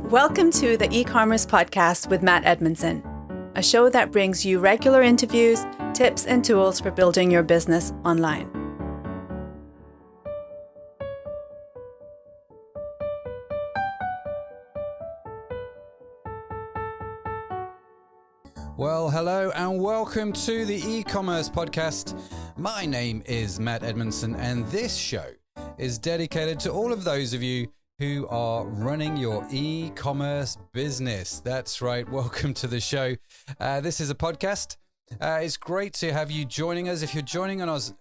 Welcome to the eCommerce podcast with Matt Edmondson, a show that brings you regular interviews, tips, and tools for building your business online. Well, hello and welcome to the eCommerce podcast. My name is Matt Edmondson, and this show is dedicated to all of those of you who are running your e-commerce business. That's right. Welcome to the show. This is a podcast. It's great to have you joining us. If you're joining us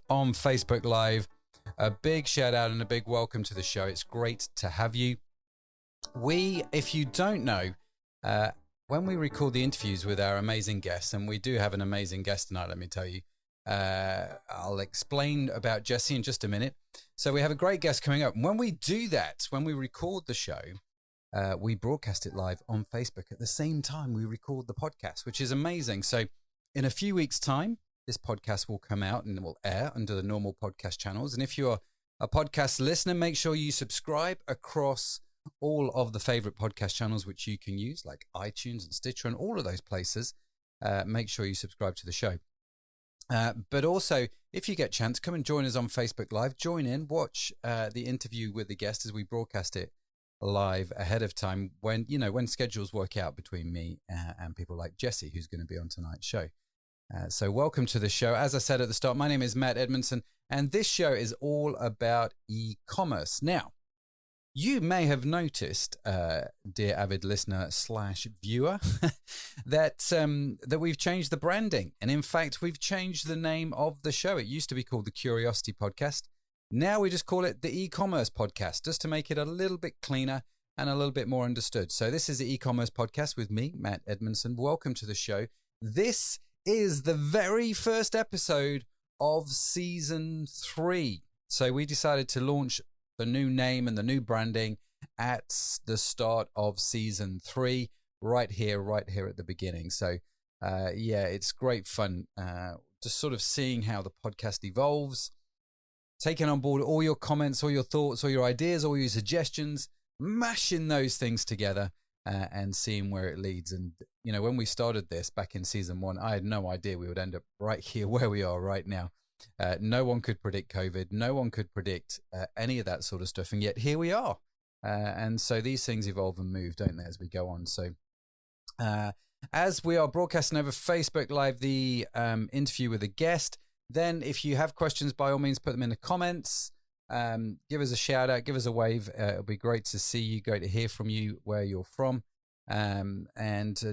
on Facebook Live, a big shout out and a big welcome to the show. It's great to have you. If you don't know, when we record the interviews with our amazing guests, and we do have an amazing guest tonight, let me tell you, I'll explain about Jesse in just a minute. So we have a great guest coming up. When we do that, when we record the show, we broadcast it live on Facebook at the same time we record the podcast, which is amazing. So in a few weeks' time, this podcast will come out and it will air under the normal podcast channels. And if you're a podcast listener, make sure you subscribe across all of the favorite podcast channels which you can use, like iTunes and Stitcher and all of those places. Make sure you subscribe to the show. But also, if you get a chance, come and join us on Facebook Live. Join in, watch the interview with the guest as we broadcast it live ahead of time when schedules work out between me and people like Jesse, who's going to be on tonight's show. So welcome to the show. As I said at the start, my name is Matt Edmondson, and this show is all about e-commerce. Now, you may have noticed, dear avid listener / viewer, that we've changed the branding. And in fact, we've changed the name of the show. It used to be called the Curiosity Podcast. Now we just call it the e-commerce podcast, just to make it a little bit cleaner and a little bit more understood. So this is the e-commerce podcast with me, Matt Edmondson. Welcome to the show. This is the very first episode of season 3. So we decided to launch the new name and the new branding at the start of season 3, right here at the beginning. So it's great fun, just sort of seeing how the podcast evolves, taking on board all your comments, all your thoughts, all your ideas, all your suggestions, mashing those things together and seeing where it leads. And when we started this back in season 1, I had no idea we would end up right here where we are right now. No one could predict COVID. No one could predict any of that sort of stuff. And yet here we are. And so these things evolve and move, don't they, as we go on. So as we are broadcasting over Facebook Live, the interview with a guest, then if you have questions, by all means, put them in the comments. Give us a shout out. Give us a wave. It'll be great to see you. Great to hear from you, where you're from. And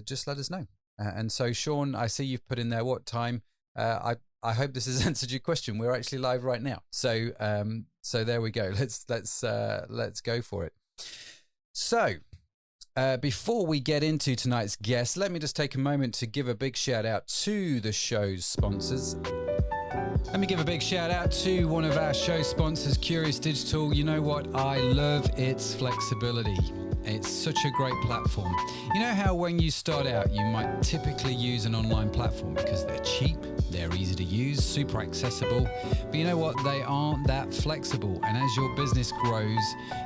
just let us know. And so, Sean, I see you've put in there what time. I hope this has answered your question. We're actually live right now. So there we go. Let's go for it. So before we get into tonight's guest, let me just take a moment to give a big shout out to the show's sponsors. Let me give a big shout out to one of our show sponsors, Curious Digital. You know what? I love its flexibility. It's such a great platform. You know how when you start out, you might typically use an online platform because they're cheap, they're easy to use, super accessible. But you know what? They aren't that flexible. And as your business grows,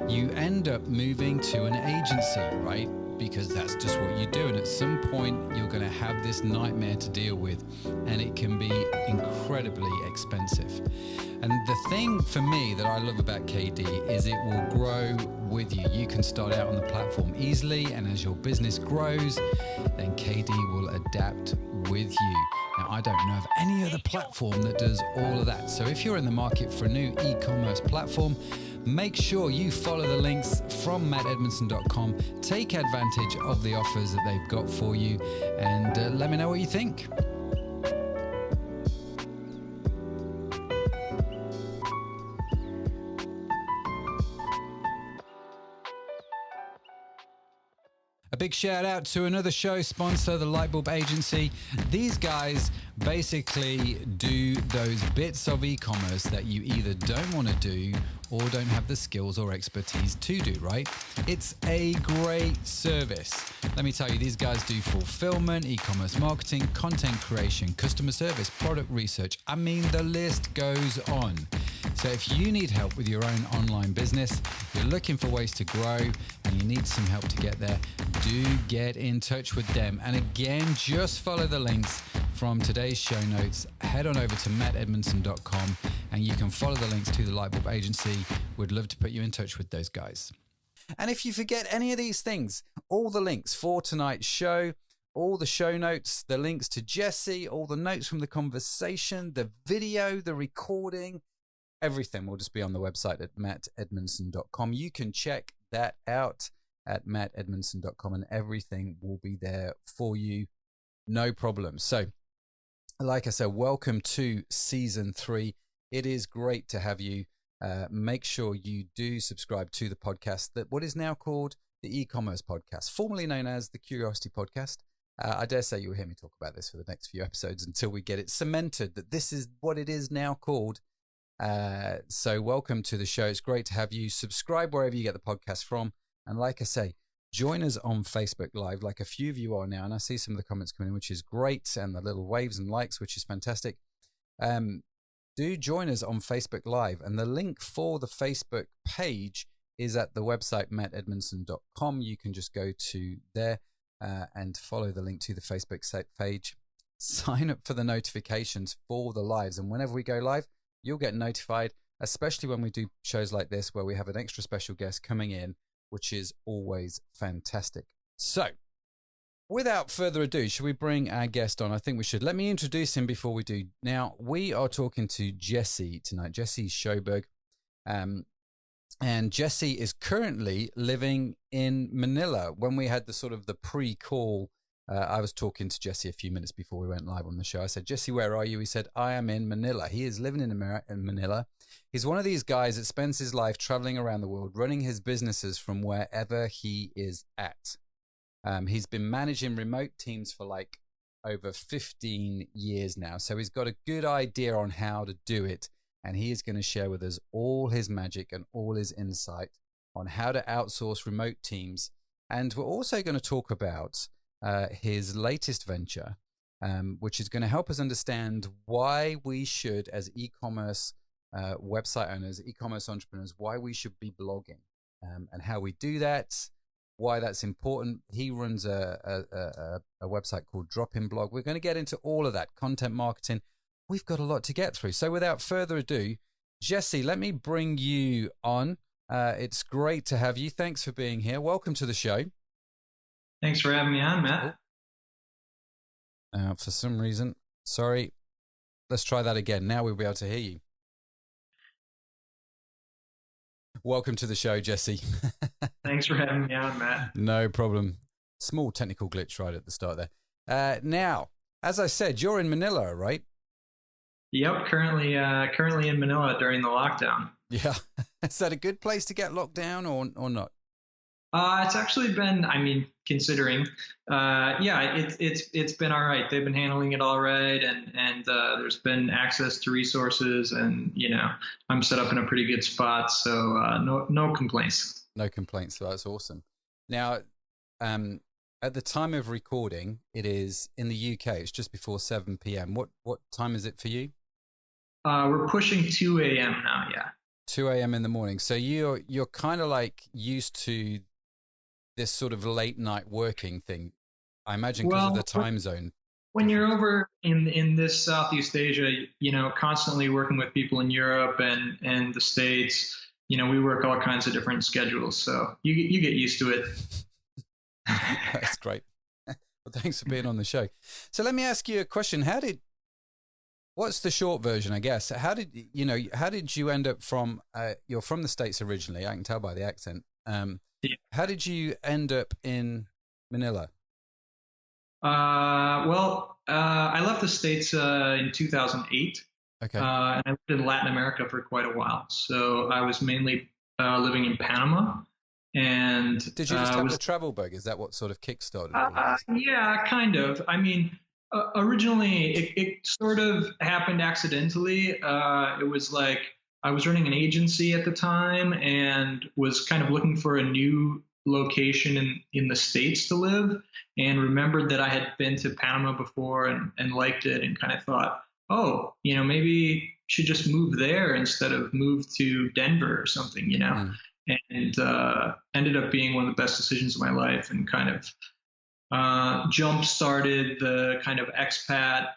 you end up moving to an agency, right? Because that's just what you do. And at some point, you're going to have this nightmare to deal with, and it can be incredibly expensive. And the thing for me that I love about KD is it will grow with you. You can start out on the platform easily, and as your business grows, then KD will adapt with you. Now, I don't know of any other platform that does all of that. So if you're in the market for a new e-commerce platform, make sure you follow the links from mattedmondson.com. Take advantage of the offers that they've got for you, and let me know what you think. A big shout out to another show sponsor, the Lightbulb Agency. These guys basically do those bits of e-commerce that you either don't want to do or don't have the skills or expertise to do, right? It's a great service. Let me tell you, these guys do fulfillment, e-commerce marketing, content creation, customer service, product research. I mean, the list goes on. So if you need help with your own online business, you're looking for ways to grow, and you need some help to get there, do get in touch with them. And again, just follow the links from today's show notes. Head on over to mattedmondson.com and you can follow the links to the Lightbulb Agency. We'd love to put you in touch with those guys. And if you forget any of these things, all the links for tonight's show, all the show notes, the links to Jesse, all the notes from the conversation, the video, the recording, everything will just be on the website at mattedmondson.com. You can check that out at mattedmondson.com and everything will be there for you. No problem. So, like I said, welcome to season 3. It is great to have you. Make sure you do subscribe to the podcast, that what is now called the e-commerce podcast, formerly known as the Curiosity Podcast. I dare say you'll hear me talk about this for the next few episodes until we get it cemented that this is what it is now called. So welcome to the show. It's great to have you. Subscribe wherever you get the podcast from. And like I say, join us on Facebook Live, like a few of you are now. And I see some of the comments coming in, which is great. And the little waves and likes, which is fantastic. Do join us on Facebook Live. And the link for the Facebook page is at the website, mattedmondson.com. You can just go to there and follow the link to the Facebook page. Sign up for the notifications for the lives. And whenever we go live, you'll get notified, especially when we do shows like this, where we have an extra special guest coming in, which is always fantastic. So without further ado, should we bring our guest on? I think we should. Let me introduce him before we do. Now, we are talking to Jesse tonight, Jesse Schoberg. And Jesse is currently living in Manila. When we had the sort of the pre-call, I was talking to Jesse a few minutes before we went live on the show. I said, Jesse, where are you? He said, I am in Manila. He is living in Manila. He's one of these guys that spends his life traveling around the world, running his businesses from wherever he is at. He's been managing remote teams for like over 15 years now. So he's got a good idea on how to do it. And he is going to share with us all his magic and all his insight on how to outsource remote teams. And we're also going to talk about his latest venture, which is going to help us understand why we should, as e-commerce website owners, e-commerce entrepreneurs, why we should be blogging and how we do that, why that's important. He runs a website called DropInBlog. We're going to get into all of that, content marketing. We've got a lot to get through. So without further ado, Jesse, let me bring you on. It's great to have you. Thanks for being here. Welcome to the show. Thanks for having me on, Matt. For some reason, sorry. Let's try that again. Now we'll be able to hear you. Welcome to the show, Jesse. Thanks for having me on, Matt. No problem. Small technical glitch right at the start there. Now, as I said, you're in Manila, right? Yep, currently in Manila during the lockdown. Yeah. Is that a good place to get locked down or not? It's actually been, considering, it's been all right. They've been handling it all right, and there's been access to resources, and I'm set up in a pretty good spot, so no complaints. No complaints. So that's awesome. Now, at the time of recording, it is in the UK. It's just before 7 p.m. What time is it for you? We're pushing 2 a.m. now. Yeah. 2 a.m. in the morning. So you're kind of like used to this sort of late night working thing, I imagine, because of the time zone. When you're over in this Southeast Asia, constantly working with people in Europe and the States, we work all kinds of different schedules. So you get used to it. That's great. Well, thanks for being on the show. So let me ask you a question. What's the short version, I guess? How did you end up from, you're from the States originally, I can tell by the accent. Yeah. How did you end up in Manila? I left the States in 2008. Okay. And I lived in Latin America for quite a while. So I was mainly living in Panama. And did you just have the travel bug? Is that what sort of kickstarted it? Yeah, kind of. Originally, it sort of happened accidentally. It was like I was running an agency at the time and was kind of looking for a new location in the States to live, and remembered that I had been to Panama before and liked it, and kind of thought, maybe should just move there instead of move to Denver or something, and ended up being one of the best decisions of my life, and kind of jump started the kind of expat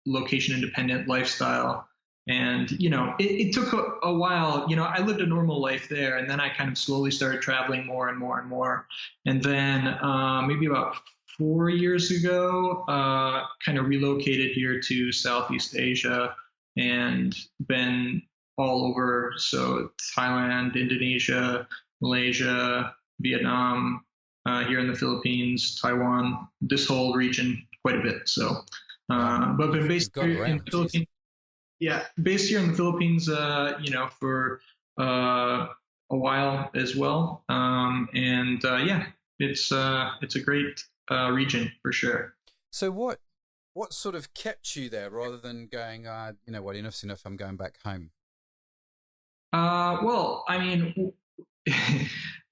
location independent lifestyle. And, it took a while. I lived a normal life there, and then I kind of slowly started traveling more and more and more. And then maybe about 4 years ago, kind of relocated here to Southeast Asia and been all over. So Thailand, Indonesia, Malaysia, Vietnam, here in the Philippines, Taiwan, this whole region quite a bit. So, but been based here in the Philippines. Yeah, based here in the Philippines, for a while as well. It's a great region for sure. So what sort of kept you there rather than going, enough's enough, I'm going back home? Well, I mean,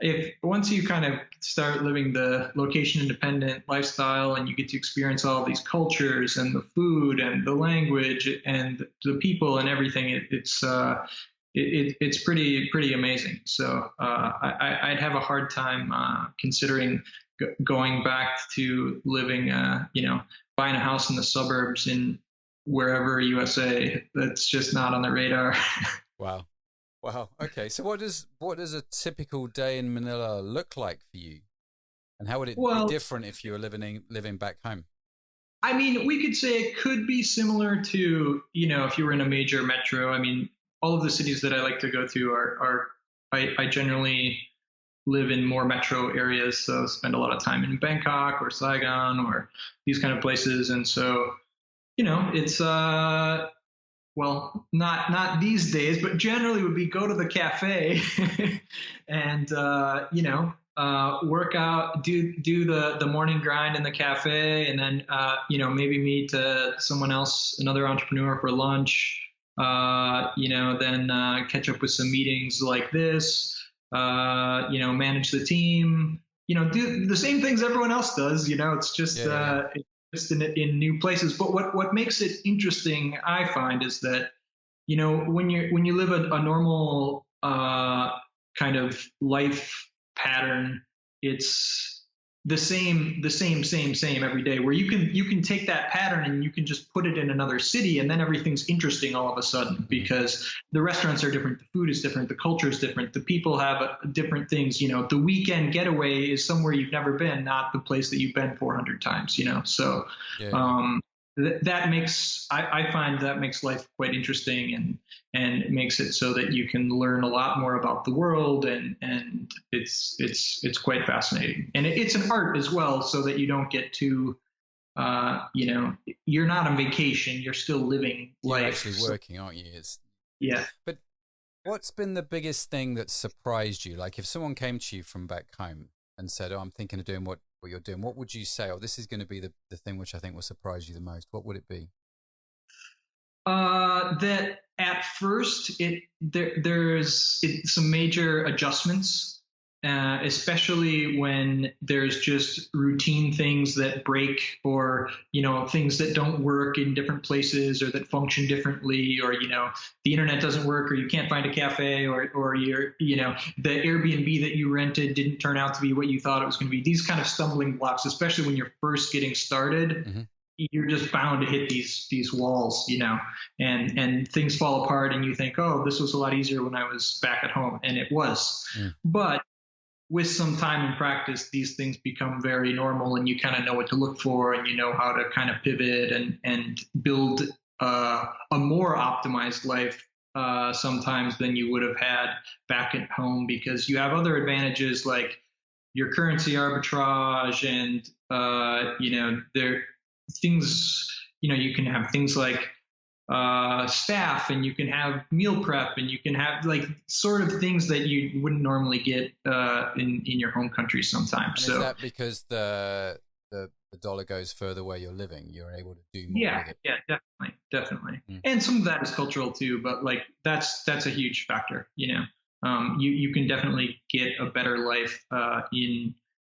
if once you kind of start living the location independent lifestyle and you get to experience all of these cultures and the food and the language and the people and everything, it's pretty amazing. So I'd have a hard time considering going back to living, buying a house in the suburbs in wherever USA. That's just not on the radar. Wow. Okay. So what does a typical day in Manila look like for you? And how would it be different if you were living back home? I mean, we could say it could be similar to, if you were in a major metro. I mean, all of the cities that I like to go to I generally live in more metro areas. So spend a lot of time in Bangkok or Saigon or these kind of places. And so, it's, well, not these days, but generally would be go to the cafe and, work out, do the morning grind in the cafe, and then, maybe meet someone else, another entrepreneur for lunch, then catch up with some meetings like this, manage the team, do the same things everyone else does. It's just, just in new places. But what makes it interesting, I find, is that, when you live a normal kind of life pattern, it's the same every day, where you can take that pattern and you can just put it in another city, and then everything's interesting all of a sudden, because the restaurants are different, the food is different, the culture is different, the people have different things. The weekend getaway is somewhere you've never been, not the place that you've been 400 times. So that makes, I find that makes life quite interesting, and it makes it so that you can learn a lot more about the world, and it's quite fascinating. And it's an art as well, so that you don't get too, you're not on vacation, you're still living life. You're actually working, aren't you? Yeah. But what's been the biggest thing that surprised you? Like if someone came to you from back home and said, I'm thinking of doing what you're doing, what would you say? This is going to be the thing which I think will surprise you the most. What would it be? That at first there's some major adjustments, especially when there's just routine things that break, or things that don't work in different places, or that function differently, or the internet doesn't work, or you can't find a cafe, or you're the Airbnb that you rented didn't turn out to be what you thought it was going to be. These kind of stumbling blocks, especially when you're first getting started. Mm-hmm. You're just bound to hit these walls, and things fall apart, and you think, oh, this was a lot easier when I was back at home, and it was. Mm. But with some time and practice, these things become very normal, and you kind of know what to look for, and you know how to kind of pivot and build a more optimized life sometimes than you would have had back at home, because you have other advantages like your currency arbitrage, and there things, you can have things like staff, and you can have meal prep, and you can have like sort of things that you wouldn't normally get in your home country sometimes. And so is that because the dollar goes further where you're living, you're able to do more with it? Yeah, definitely. Mm. And some of that is cultural too, but like that's a huge factor. You can definitely get a better life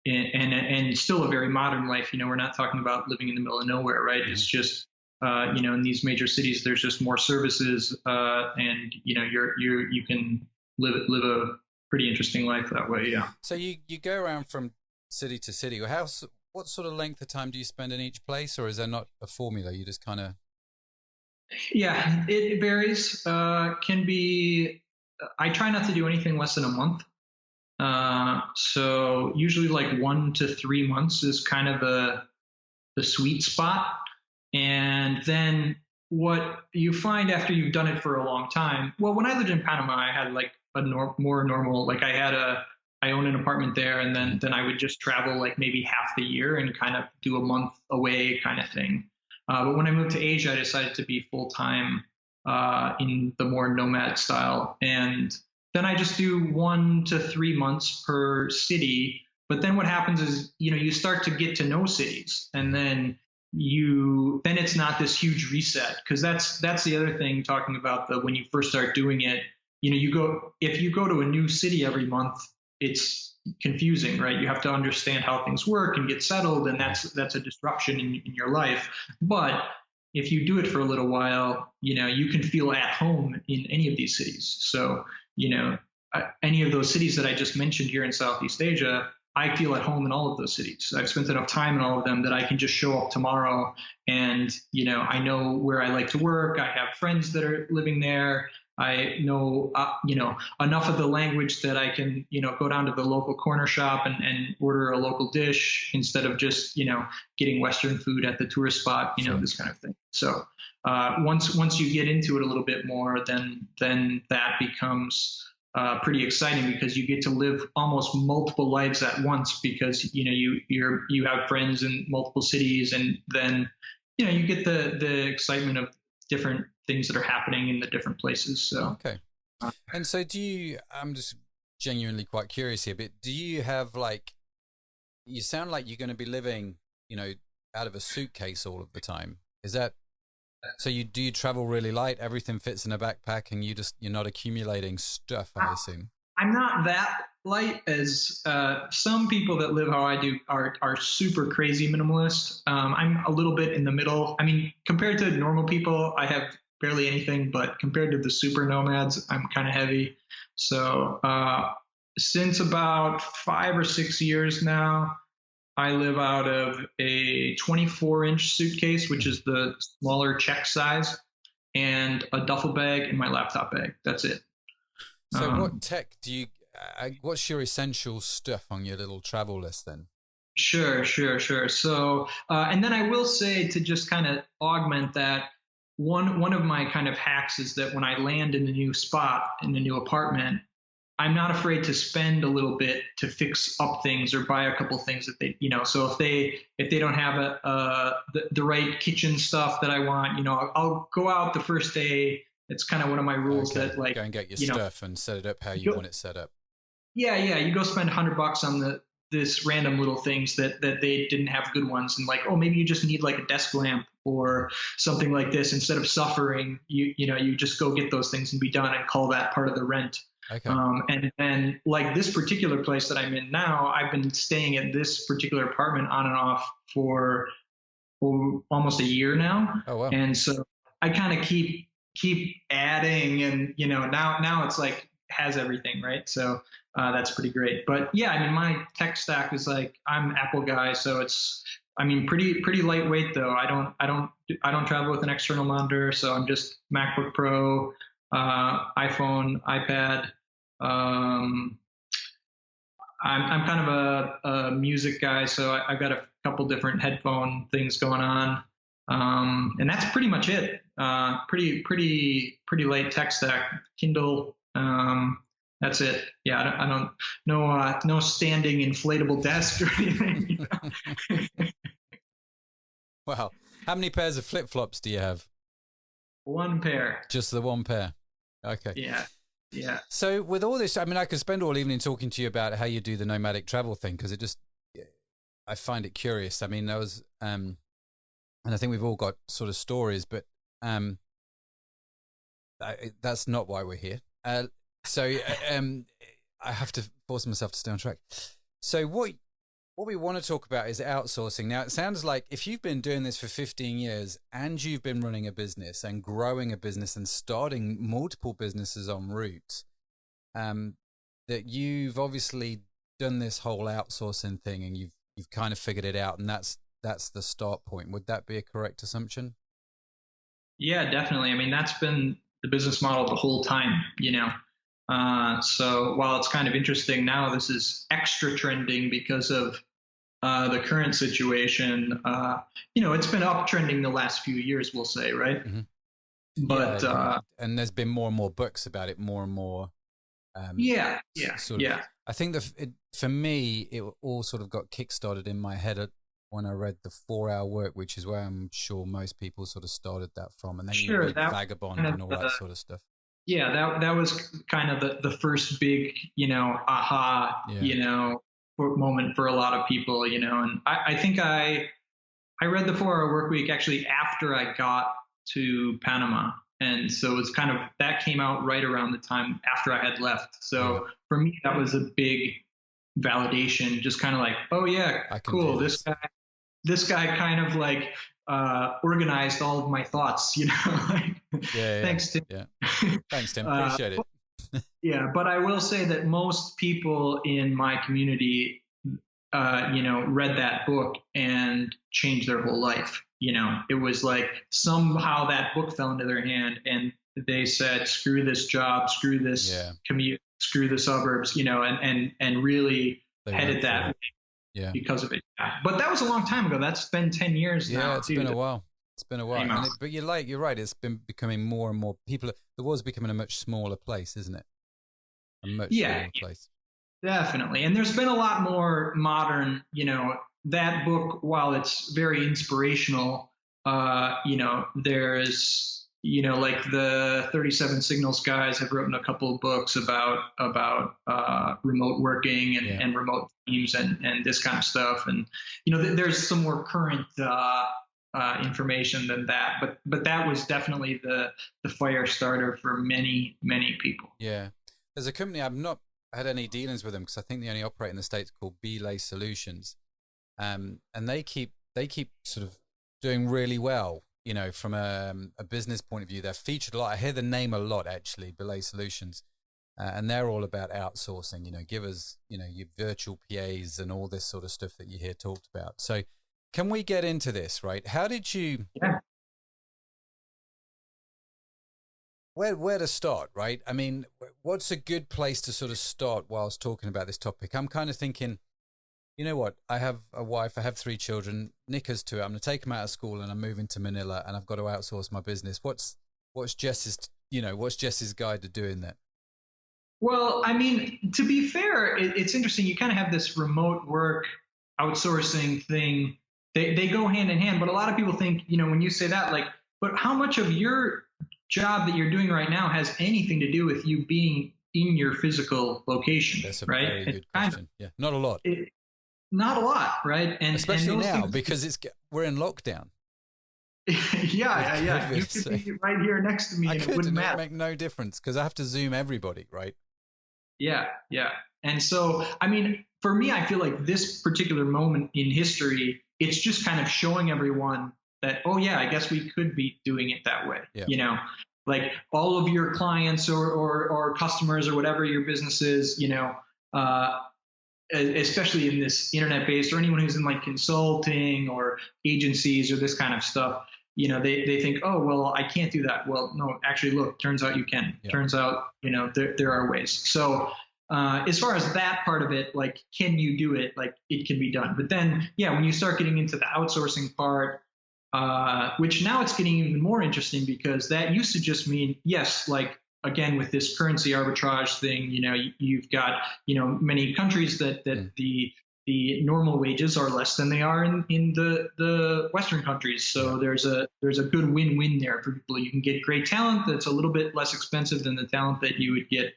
and still a very modern life. We're not talking about living in the middle of nowhere, right? Mm-hmm. It's just in these major cities, there's just more services, and you can live a pretty interesting life that way. Yeah. So you go around from city to city. What sort of length of time do you spend in each place, or is there not a formula? You just kind of... Yeah, it varies. Can be. I try not to do anything less than a month. So usually like 1 to 3 months is kind of the sweet spot. And then what you find after you've done it for a long time, well, when I lived in Panama, I had like a more normal, like I own an apartment there, and then I would just travel like maybe half the year and kind of do a month away kind of thing. But when I moved to Asia, I decided to be full time in the more nomad style, and then I just do 1 to 3 months per city. But then what happens is, you start to get to know cities, and then it's not this huge reset, because that's the other thing, talking about when you first start doing it, if you go to a new city every month, it's confusing, right? You have to understand how things work and get settled, and that's a disruption in your life. But if you do it for a little while, you can feel at home in any of these cities. So, any of those cities that I just mentioned here in Southeast Asia, I feel at home in all of those cities. I've spent enough time in all of them that I can just show up tomorrow, and, I know where I like to work. I have friends that are living there. I know, enough of the language that I can, go down to the local corner shop and order a local dish instead of just, getting Western food at the tourist spot, Sure. This kind of thing. So once you get into it a little bit more, then that becomes pretty exciting, because you get to live almost multiple lives at once, because, you have friends in multiple cities, and then, you get the excitement of different things that are happening in the different places. So okay. And so I'm just genuinely quite curious here, but do you have you sound like you're going to be living, out of a suitcase all of the time. Is that, so do you travel really light? Everything fits in a backpack, and you're not accumulating stuff, I assume? I'm not that light as some people that live how I do are super crazy minimalist. I'm a little bit in the middle. I mean, compared to normal people, I have barely anything, but compared to the super nomads, I'm kind of heavy. So since about 5 or 6 years now, I live out of a 24-inch suitcase, which is the smaller check size, and a duffel bag and my laptop bag. That's it. So what tech do you, what's your essential stuff on your little travel list then? Sure. So, and then I will say, to just kind of augment that, one of my kind of hacks is that when I land in a new spot, in a new apartment, I'm not afraid to spend a little bit to fix up things or buy a couple things that they, so if they don't have the right kitchen stuff that I want, I'll go out the first day. It's kind of one of my rules that, like, go and get your stuff and set it up how you want it set up. Yeah. You go spend $100 on this random little things that they didn't have good ones, and like, oh, maybe you just need like a desk lamp or something like this. Instead of suffering, you just go get those things and be done, and call that part of the rent. Okay. And then, like, this particular place that I'm in now, I've been staying at this particular apartment on and off for almost a year now. Oh, wow. And so I kind of keep adding, and now it's like has everything, right? So that's pretty great. But yeah, I mean, my tech stack is like, I'm Apple guy, so it's, I mean, pretty lightweight though. I don't travel with an external monitor, so I'm just MacBook Pro, iPhone, iPad. I'm kind of a music guy, so I've got a couple different headphone things going on, and that's pretty much it. Pretty light tech stack. Kindle. That's it. Yeah, I don't no standing inflatable desk or anything. Wow. How many pairs of flip-flops do you have? One pair. Just the one pair. Okay. Yeah. So with all this, I mean, I could spend all evening talking to you about how you do the nomadic travel thing, because I find it curious. I mean, and I think we've all got sort of stories, but that's not why we're here. So I have to force myself to stay on track. So what we want to talk about is outsourcing. Now, it sounds like if you've been doing this for 15 years and you've been running a business and growing a business and starting multiple businesses en route, that you've obviously done this whole outsourcing thing and you've kind of figured it out, and that's the start point. Would that be a correct assumption? Yeah, definitely. I mean, that's been the business model the whole time, So while it's kind of interesting now, this is extra trending because of the current situation. It's been uptrending the last few years, we'll say, right? Mm-hmm. But and there's been more and more books about it, more and more. I think for me, it all sort of got kickstarted in my head when I read The 4-Hour Work, which is where I'm sure most people sort of started that from, and then you read Vagabond and all that sort of stuff. Yeah, that was kind of the first big, aha, moment for a lot of people, and I think I read The 4-Hour Work Week actually after I got to Panama. And so it was kind of, that came out right around the time after I had left. So for me, that was a big validation, just kind of like, oh yeah, cool. This guy kind of like organized all of my thoughts, Thanks, Tim. Yeah. Thanks, Tim. Appreciate it. Yeah. But I will say that most people in my community, read that book and changed their whole life. It was like somehow that book fell into their hand and they said, screw this job, screw this commute, screw the suburbs, and really headed that way because of it. But that was a long time ago. That's been 10 years now. Yeah, it's been a while. But you're right. It's been becoming more and more people. The world's becoming a much smaller place, isn't it? A much smaller place. Definitely. And there's been a lot more modern, that book, while it's very inspirational, there's, like the 37 Signals guys have written a couple of books about remote working and remote teams and this kind of stuff. And, there's some more current information than that. But that was definitely the fire starter for many, many people. Yeah. There's a company, I've not had any dealings with them because I think they only operate in the States, called Belay Solutions. And they keep sort of doing really well, from a business point of view. They're featured a lot. I hear the name a lot, actually, Belay Solutions. And they're all about outsourcing, give us, your virtual PAs and all this sort of stuff that you hear talked about. So can we get into this, right? How did you, where to start, right? I mean, what's a good place to sort of start whilst talking about this topic? I'm kind of thinking, you know what? I have a wife, I have 3 children, Nick has 2. I'm going to take them out of school and I'm moving to Manila and I've got to outsource my business. What's Jess's guide to doing that? Well, I mean, to be fair, it's interesting. You kind of have this remote work outsourcing thing. They go hand in hand, but a lot of people think, when you say that, like, but how much of your job that you're doing right now has anything to do with you being in your physical location? That's a right? very good question. Yeah, not a lot. Not a lot, right? And especially now because we're in lockdown. Yeah. You could be right here next to me, and it wouldn't matter. It would make no difference because I have to Zoom everybody, right? Yeah. And so, I mean, for me, I feel like this particular moment in history, it's just kind of showing everyone that, oh yeah, I guess we could be doing it that way. Yeah. Like all of your clients or customers or whatever your business is, especially in this internet-based, or anyone who's in like consulting or agencies or this kind of stuff, they think, oh, well, I can't do that. Well, no, actually, look, turns out you can. Yeah. Turns out, there are ways. So as far as that part of it, like, can you do it? Like, it can be done. But then, when you start getting into the outsourcing part, which now it's getting even more interesting because that used to just mean, yes, like, again, with this currency arbitrage thing, you've got, many countries that the normal wages are less than they are in the Western countries. So there's a good win-win there for people. You can get great talent that's a little bit less expensive than the talent that you would get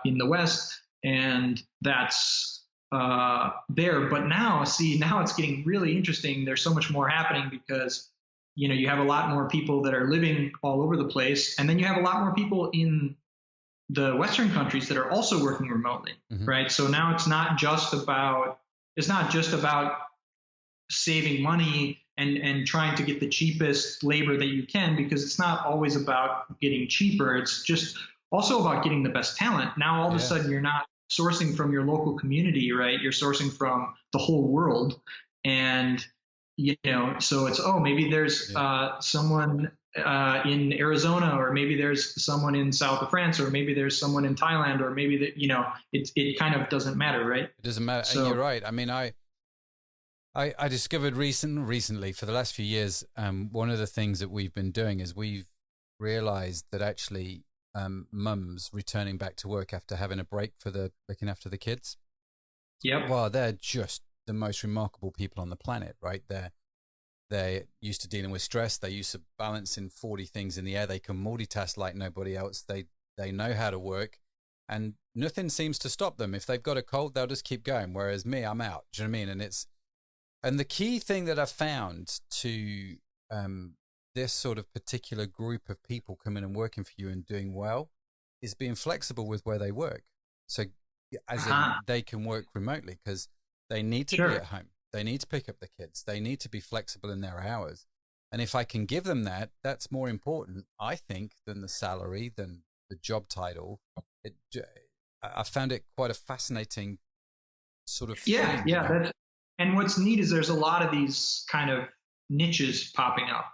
in the West. And that's there. But now it's getting really interesting. There's so much more happening because you have a lot more people that are living all over the place. And then you have a lot more people in the Western countries that are also working remotely, right? So now it's not just about it's not just about saving money and trying to get the cheapest labor that you can, because it's not always about getting cheaper. It's just also about getting the best talent. Now, all of a sudden, you're not sourcing from your local community, right? You're sourcing from the whole world. And, so it's, maybe there's someone in Arizona, or maybe there's someone in south of France, or maybe there's someone in Thailand, or maybe that, it kind of doesn't matter, right? It doesn't matter. So, and you're right. I mean, I discovered recently for the last few years, one of the things that we've been doing is we've realized that actually mums returning back to work after having a break for looking after the kids. Yep. Well, they're just the most remarkable people on the planet, right? They're used to dealing with stress. They're used to balancing 40 things in the air. They can multitask like nobody else. They know how to work, and nothing seems to stop them. If they've got a cold, they'll just keep going. Whereas me, I'm out. Do you know what I mean? And the key thing that I've found to this sort of particular group of people coming and working for you and doing well is being flexible with where they work. So as in they can work remotely because they need to be at home. They need to pick up the kids. They need to be flexible in their hours. And if I can give them that, that's more important, I think, than the salary, than the job title. I found it quite a fascinating sort of thing. Yeah. And what's neat is there's a lot of these kind of niches popping up,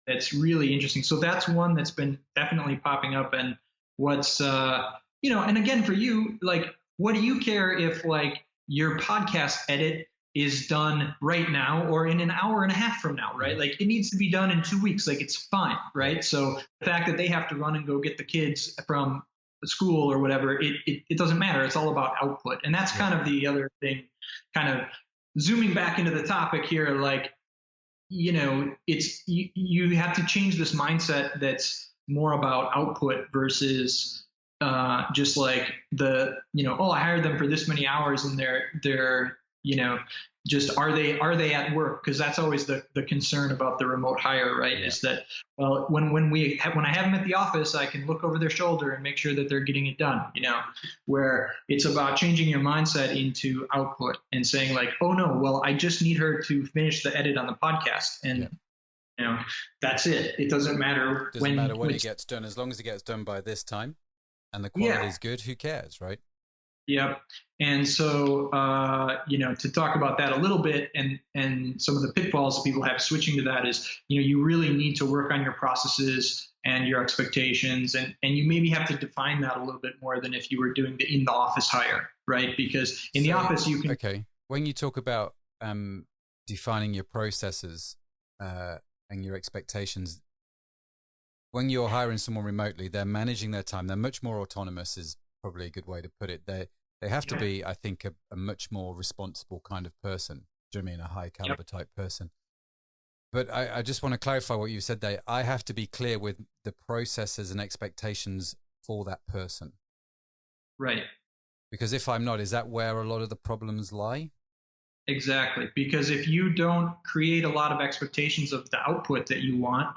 that's really interesting. So that's one that's been definitely popping up. And what's, and again, for you, like, what do you care if like your podcast edit is done right now or in an hour and a half from now, right? Like, it needs to be done in 2 weeks. Like, it's fine, right? So the fact that they have to run and go get the kids from school or whatever, it doesn't matter. It's all about output. And that's kind of the other thing, kind of zooming back into the topic here, like, it's, you have to change this mindset that's more about output versus just like I hired them for this many hours and they're just are they at work? Because that's always the concern about the remote hire, right? Yeah. Is that, well, when I have them at the office, I can look over their shoulder and make sure that they're getting it done, where it's about changing your mindset into output and saying like, oh no, well, I just need her to finish the edit on the podcast. And that's it. It doesn't matter. It doesn't matter when it gets done, as long as it gets done by this time and the quality is good, who cares, right? Yep. And so, to talk about that a little bit and some of the pitfalls that people have switching to that is, you really need to work on your processes and your expectations. And you maybe have to define that a little bit more than if you were doing the in the office hire, right? Because in the office you can. Okay. When you talk about defining your processes and your expectations, when you're hiring someone remotely, they're managing their time. They're much more autonomous is probably a good way to put it. They have to be, I think, a much more responsible kind of person. Do you know what I mean? A high caliber type person. But I just want to clarify what you said there. I have to be clear with the processes and expectations for that person. Right. Because if I'm not, is that where a lot of the problems lie? Exactly. Because if you don't create a lot of expectations of the output that you want,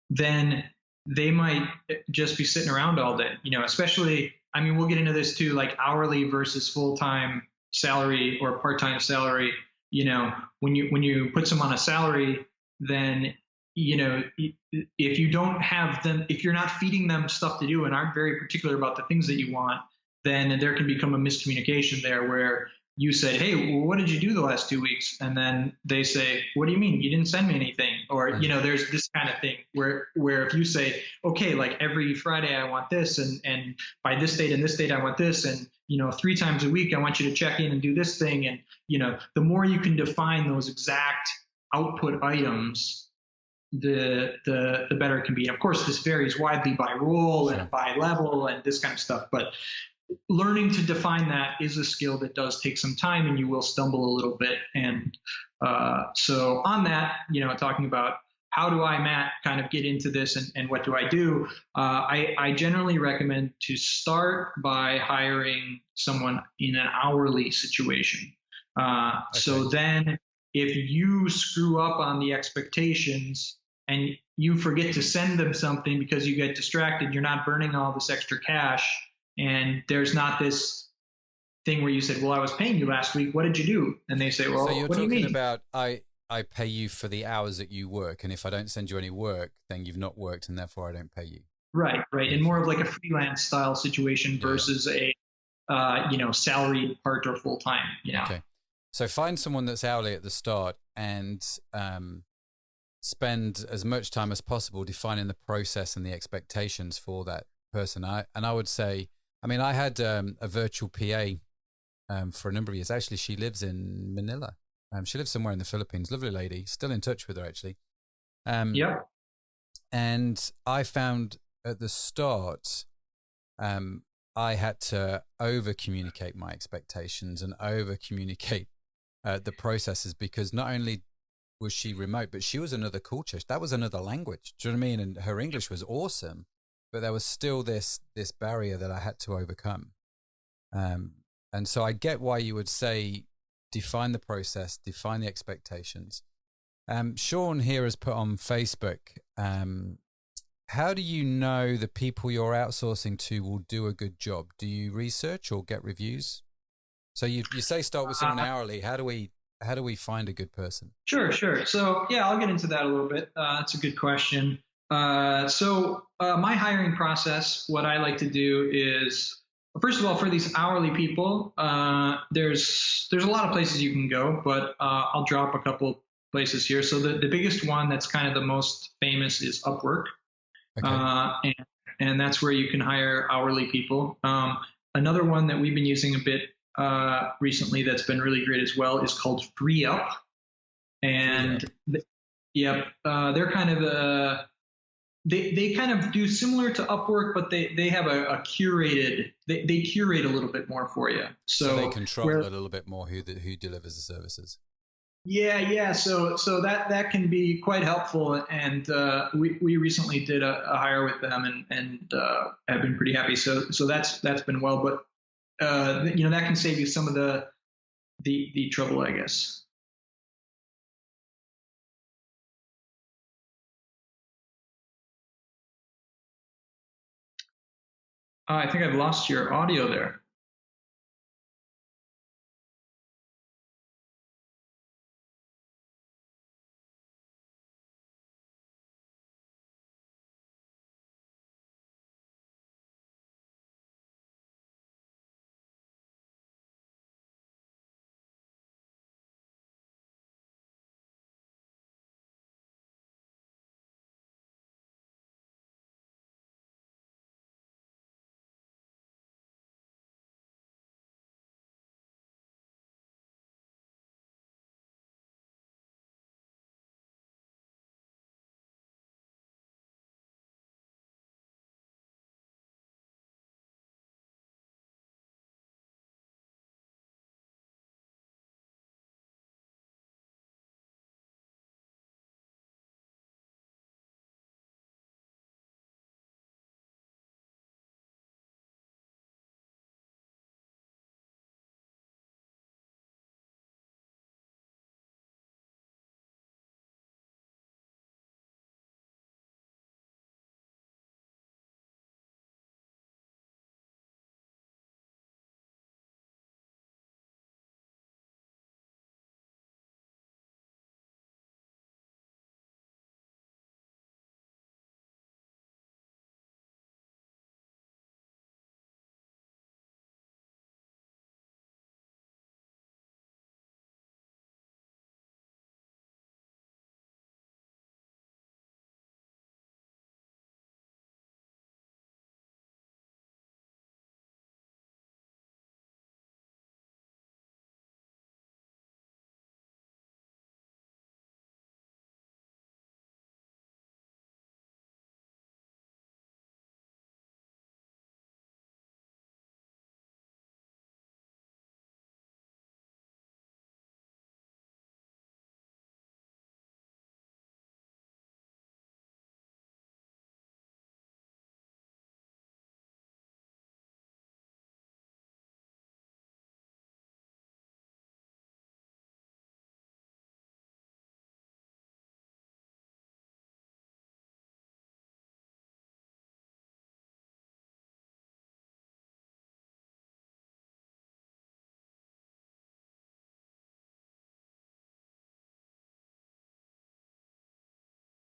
then they might just be sitting around all day, especially, I mean, we'll get into this too, like hourly versus full-time salary or part-time salary. When you put someone on a salary, then, if you don't have them, if you're not feeding them stuff to do and aren't very particular about the things that you want, then there can become a miscommunication there where you said, hey, well, what did you do the last 2 weeks? And then they say, what do you mean? You didn't send me anything. Or, there's this kind of thing where if you say, okay, like every Friday I want this and by this date and this date I want this. And, 3 times a week I want you to check in and do this thing. And, the more you can define those exact output items, the better it can be. And of course, this varies widely by role and by level and this kind of stuff. But learning to define that is a skill that does take some time and you will stumble a little bit. And so on that, talking about how do I, Matt, kind of get into this and what do I do? I generally recommend to start by hiring someone in an hourly situation. So then if you screw up on the expectations and you forget to send them something because you get distracted, you're not burning all this extra cash. And there's not this thing where you said, well, I was paying you last week. What did you do? And they say, well, So you're what do you talking mean? about I pay you for the hours that you work, and if I don't send you any work, then you've not worked, and therefore I don't pay you. Right, right. And more of like a freelance style situation Yeah. versus a, salaried part or full time. Okay. So find someone that's hourly at the start and spend as much time as possible defining the process and the expectations for that person. I would say, I mean, I had a virtual PA for a number of years. Actually, she lives in Manila. She lives somewhere in the Philippines. Lovely lady. Still in touch with her, actually. Yep. And I found at the start, I had to over communicate my expectations and over communicate the processes, because not only was she remote, but she was another culture. That was another language. Do you know what I mean? And her English was awesome, but there was still this barrier that I had to overcome. And so I get why you would say define the process, define the expectations. Sean here has put on Facebook, how do you know the people you're outsourcing to will do a good job? Do you research or get reviews? So you say start with someone hourly. How do we find a good person? Sure. So yeah, I'll get into that a little bit. That's a good question. So my hiring process, what I like to do is, first of all, for these hourly people, there's a lot of places you can go, but I'll drop a couple places here. So the biggest one that's kind of the most famous is Upwork. Okay. And that's where you can hire hourly people. Another one that we've been using a bit recently that's been really great as well is called FreeUp. And they're kind of they kind of do similar to Upwork, but they have a curated, they curate a little bit more for you. So they control a little bit more who delivers the services. Yeah. So that can be quite helpful. And we recently did a hire with them and have been pretty happy. So that's been well, but that can save you some of the trouble, I guess. I think I've lost your audio there.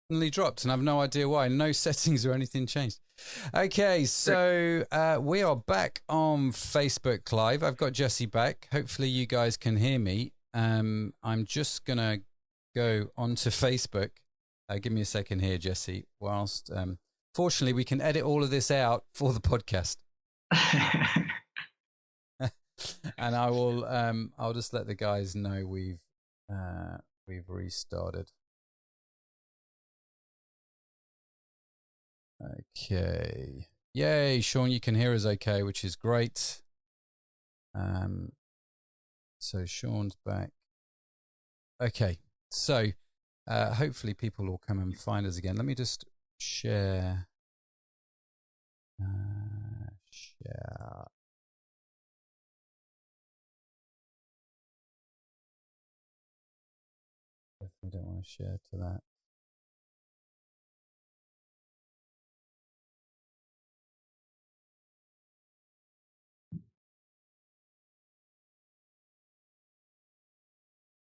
suddenly dropped, and I have no idea why. No settings or anything changed. Okay, so we are back on Facebook Live. I've got Jesse back. Hopefully you guys can hear me. I'm just going to go onto Facebook. Give me a second here, Jesse. Whilst, fortunately, we can edit all of this out for the podcast. And I will, I'll just let the guys know we've restarted. Okay. Yay, Sean, you can hear us okay, which is great. So Sean's back. Okay. So hopefully people will come and find us again. Let me just share. Share. Definitely don't want to share to that.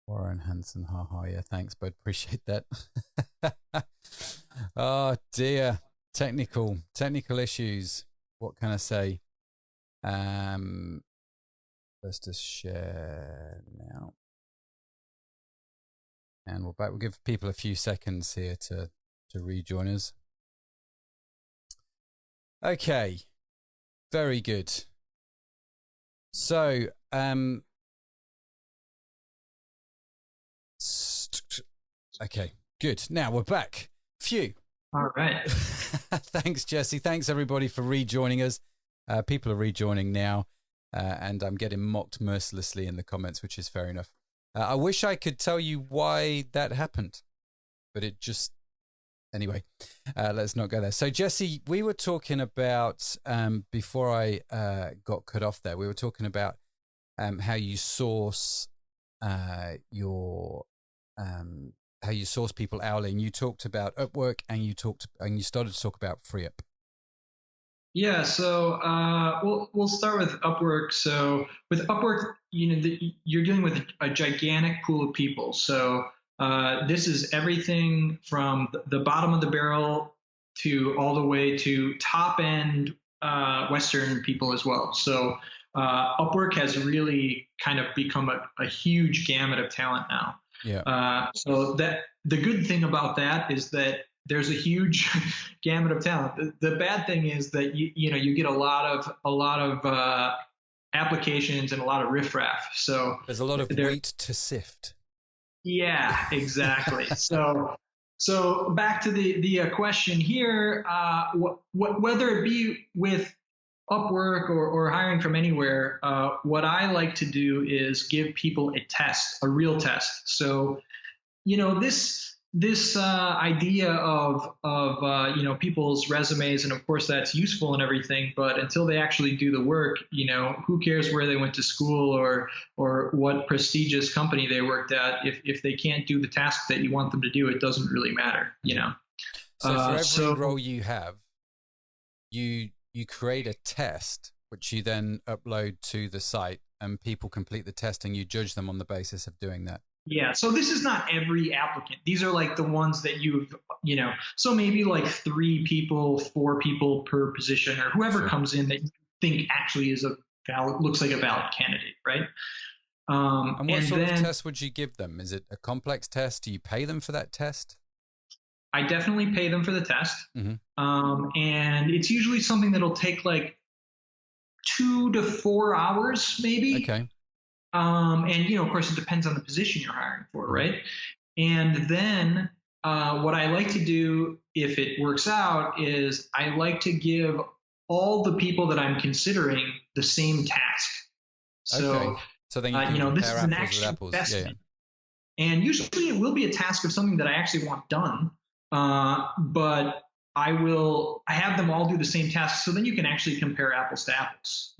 Warren Hansen, haha, yeah, thanks, bud, appreciate that. Oh dear, technical issues. What can I say? Let's just share now, and we're back. We'll give people a few seconds here to rejoin us. Okay, very good. So, okay, good. Now we're back. Phew. All right. Thanks, Jesse. Thanks, everybody, for rejoining us. People are rejoining now, and I'm getting mocked mercilessly in the comments, which is fair enough. I wish I could tell you why that happened, but it just... Anyway, let's not go there. So, Jesse, we were talking about, before I got cut off there, we were talking about how you source how you source people hourly, and you talked about Upwork, and you started to talk about FreeUp. Yeah, so we'll start with Upwork. So with Upwork, you're dealing with a gigantic pool of people. So this is everything from the bottom of the barrel to all the way to top end Western people as well. So Upwork has really kind of become a huge gamut of talent now. Yeah. So that the good thing about that is that there's a huge gamut of talent. The bad thing is that you get a lot of applications and a lot of riffraff. So there's a lot of wheat to sift. Yeah, exactly. So back to the question here, whether it be with Upwork or hiring from anywhere, what I like to do is give people a test, a real test. So, this idea of people's resumes, and of course that's useful and everything, but until they actually do the work, who cares where they went to school or what prestigious company they worked at? If they can't do the task that you want them to do, it doesn't really matter, So for every role you have, you create a test, which you then upload to the site, and people complete the test, and you judge them on the basis of doing that. Yeah. So this is not every applicant. These are like the ones that so maybe like 3 people, 4 people per position, or whoever comes in that you think actually is looks like a valid candidate, right? And what sort of test would you give them? Is it a complex test? Do you pay them for that test? I definitely pay them for the test. Mm-hmm. And it's usually something that'll take like 2 to 4 hours, maybe. Okay. And, of course, it depends on the position you're hiring for, right? And then what I like to do, if it works out, is I like to give all the people that I'm considering the same task. So, okay. So then you can this is an apples actual with apples. investment. Yeah. And usually it will be a task of something that I actually want done. But I have them all do the same task. So then you can actually compare apples to apples,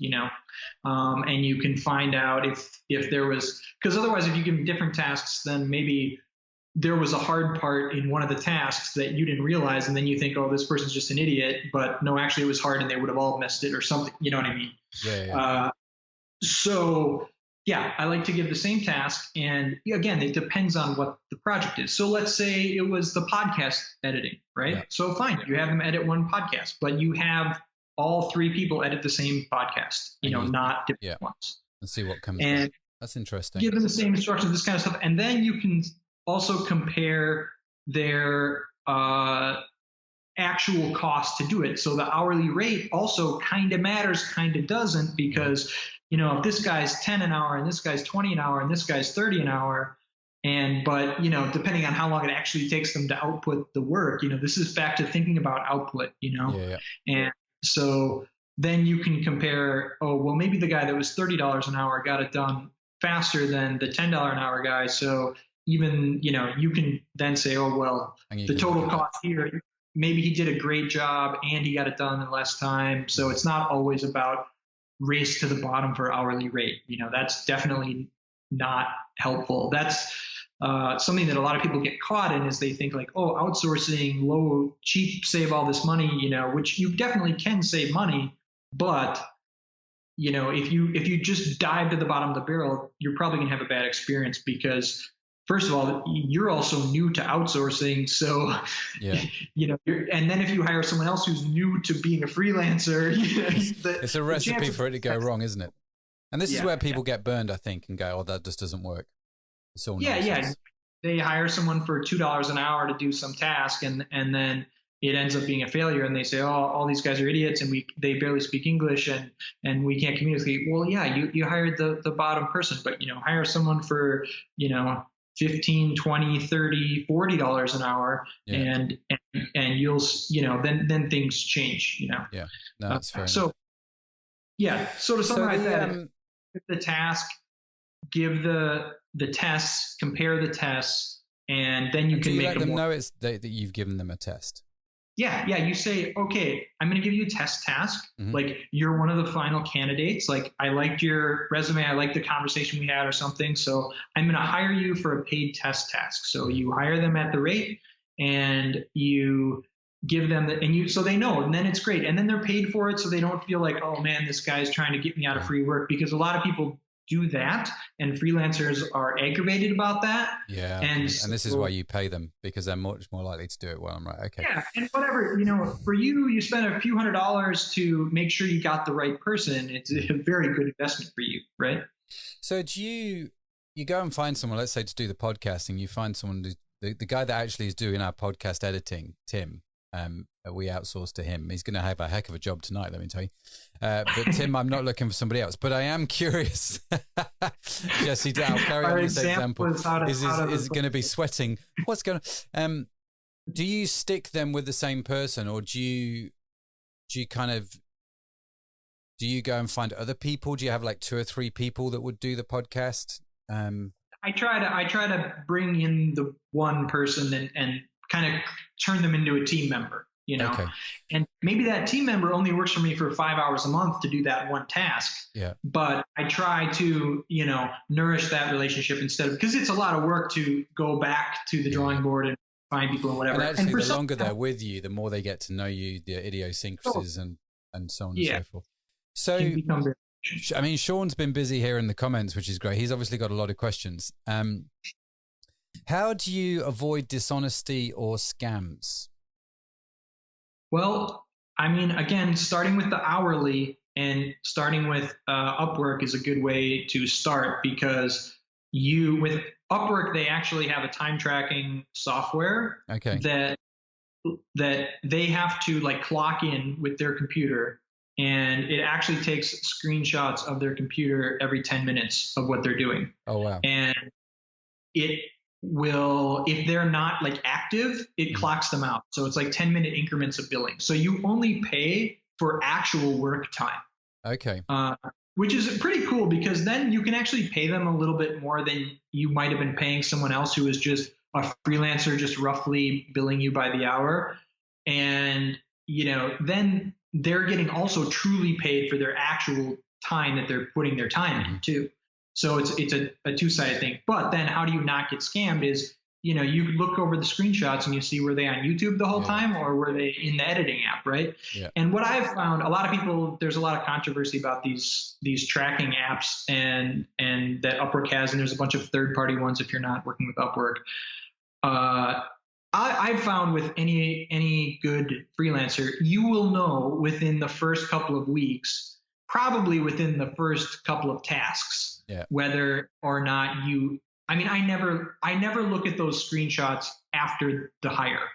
and you can find out if there was, because otherwise if you give them different tasks, then maybe there was a hard part in one of the tasks that you didn't realize. And then you think, oh, this person's just an idiot, but no, actually it was hard and they would have all missed it or something. You know what I mean? Yeah. So Yeah, I like to give the same task. And again, it depends on what the project is. So let's say it was the podcast editing, right? Yeah. So fine, you have them edit one podcast, but you have all three people edit the same podcast, not different ones. And see what comes back. That's interesting. Give them the same instructions, this kind of stuff. And then you can also compare their actual cost to do it. So the hourly rate also kind of matters, kind of doesn't, because if this guy's 10 an hour and this guy's 20 an hour and this guy's 30 an hour, but depending on how long it actually takes them to output the work, this is back to thinking about output, and so then you can compare, maybe the guy that was $30 an hour got it done faster than the $10 an hour guy. So even, you can then say, the total cost here, maybe he did a great job and he got it done in less time. So it's not always about race to the bottom for hourly rate. That's definitely not helpful. That's something that a lot of people get caught in, is they think like, outsourcing, low, cheap, save all this money, which you definitely can save money. But, if you just dive to the bottom of the barrel, you're probably going to have a bad experience, because first of all, you're also new to outsourcing. So, and then if you hire someone else who's new to being a freelancer, it's a recipe for it to go wrong, isn't it? And this is where people get burned, I think, and go, that just doesn't work. It's all nonsense. They hire someone for $2 an hour to do some task, and then it ends up being a failure, and they say, all these guys are idiots and they barely speak English and we can't communicate. Well, you hired the bottom person, but, hire someone for, $15, $20, $30, $40 an hour, and you'll, then things change, Yeah, no, that's fair enough. So to summarize give the task, give the tests, compare the tests, and then you can make let them know that you've given them a test. Yeah. You say, okay, I'm going to give you a test task. Mm-hmm. Like, you're one of the final candidates. Like, I liked your resume. I liked the conversation we had or something. So I'm going to hire you for a paid test task. So you hire them at the rate and you give them so they know, and then it's great. And then they're paid for it. So they don't feel like, oh man, this guy's trying to get me out of free work, because a lot of people do that, and freelancers are aggravated about that. Yeah, and this is why you pay them, because they're much more likely to do it well. I'm right. Okay. Yeah, and whatever, for you spend a few $100s to make sure you got the right person. It's a very good investment for you, right? So do you go and find someone, let's say, to do the podcasting, you find someone, the guy that actually is doing our podcast editing, Tim, we outsource to him. He's going to have a heck of a job tonight, let me tell you. But Tim, I'm not looking for somebody else, but I am curious. Jesse, I'll carry on this example. Is going to be sweating. What's going on? Do you stick them with the same person, or do you go and find other people? Do you have like 2 or 3 people that would do the podcast? I try to bring in the one person and kind of turn them into a team member, Okay. And maybe that team member only works for me for 5 hours a month to do that one task. Yeah. But I try to, nourish that relationship because it's a lot of work to go back to the drawing board and find people and whatever. And actually, the longer they're with you, the more they get to know you, the idiosyncrasies and so on and so forth. So, I mean, Sean's been busy here in the comments, which is great. He's obviously got a lot of questions. How do you avoid dishonesty or scams? Well, I mean, again, starting with the hourly and starting with Upwork is a good way to start, because with Upwork, they actually have a time tracking software that they have to like clock in with their computer, and it actually takes screenshots of their computer every 10 minutes of what they're doing. Oh, wow. And it will, if they're not like active, it clocks them out. So it's like 10-minute increments of billing. So you only pay for actual work time. Okay. Which is pretty cool, because then you can actually pay them a little bit more than you might have been paying someone else who is just a freelancer, just roughly billing you by the hour. And, then they're getting also truly paid for their actual time that they're putting their time in too. So it's a two-sided thing. But then how do you not get scammed is you could look over the screenshots and you see, were they on YouTube the whole Yeah. time, or were they in the editing app, right? Yeah. And what I've found, a lot of people, there's a lot of controversy about these tracking apps and that Upwork has, and there's a bunch of third-party ones if you're not working with Upwork. I've found with any good freelancer, you will know within the first couple of weeks, probably within the first couple of tasks, Yeah. whether or not I never look at those screenshots after the hire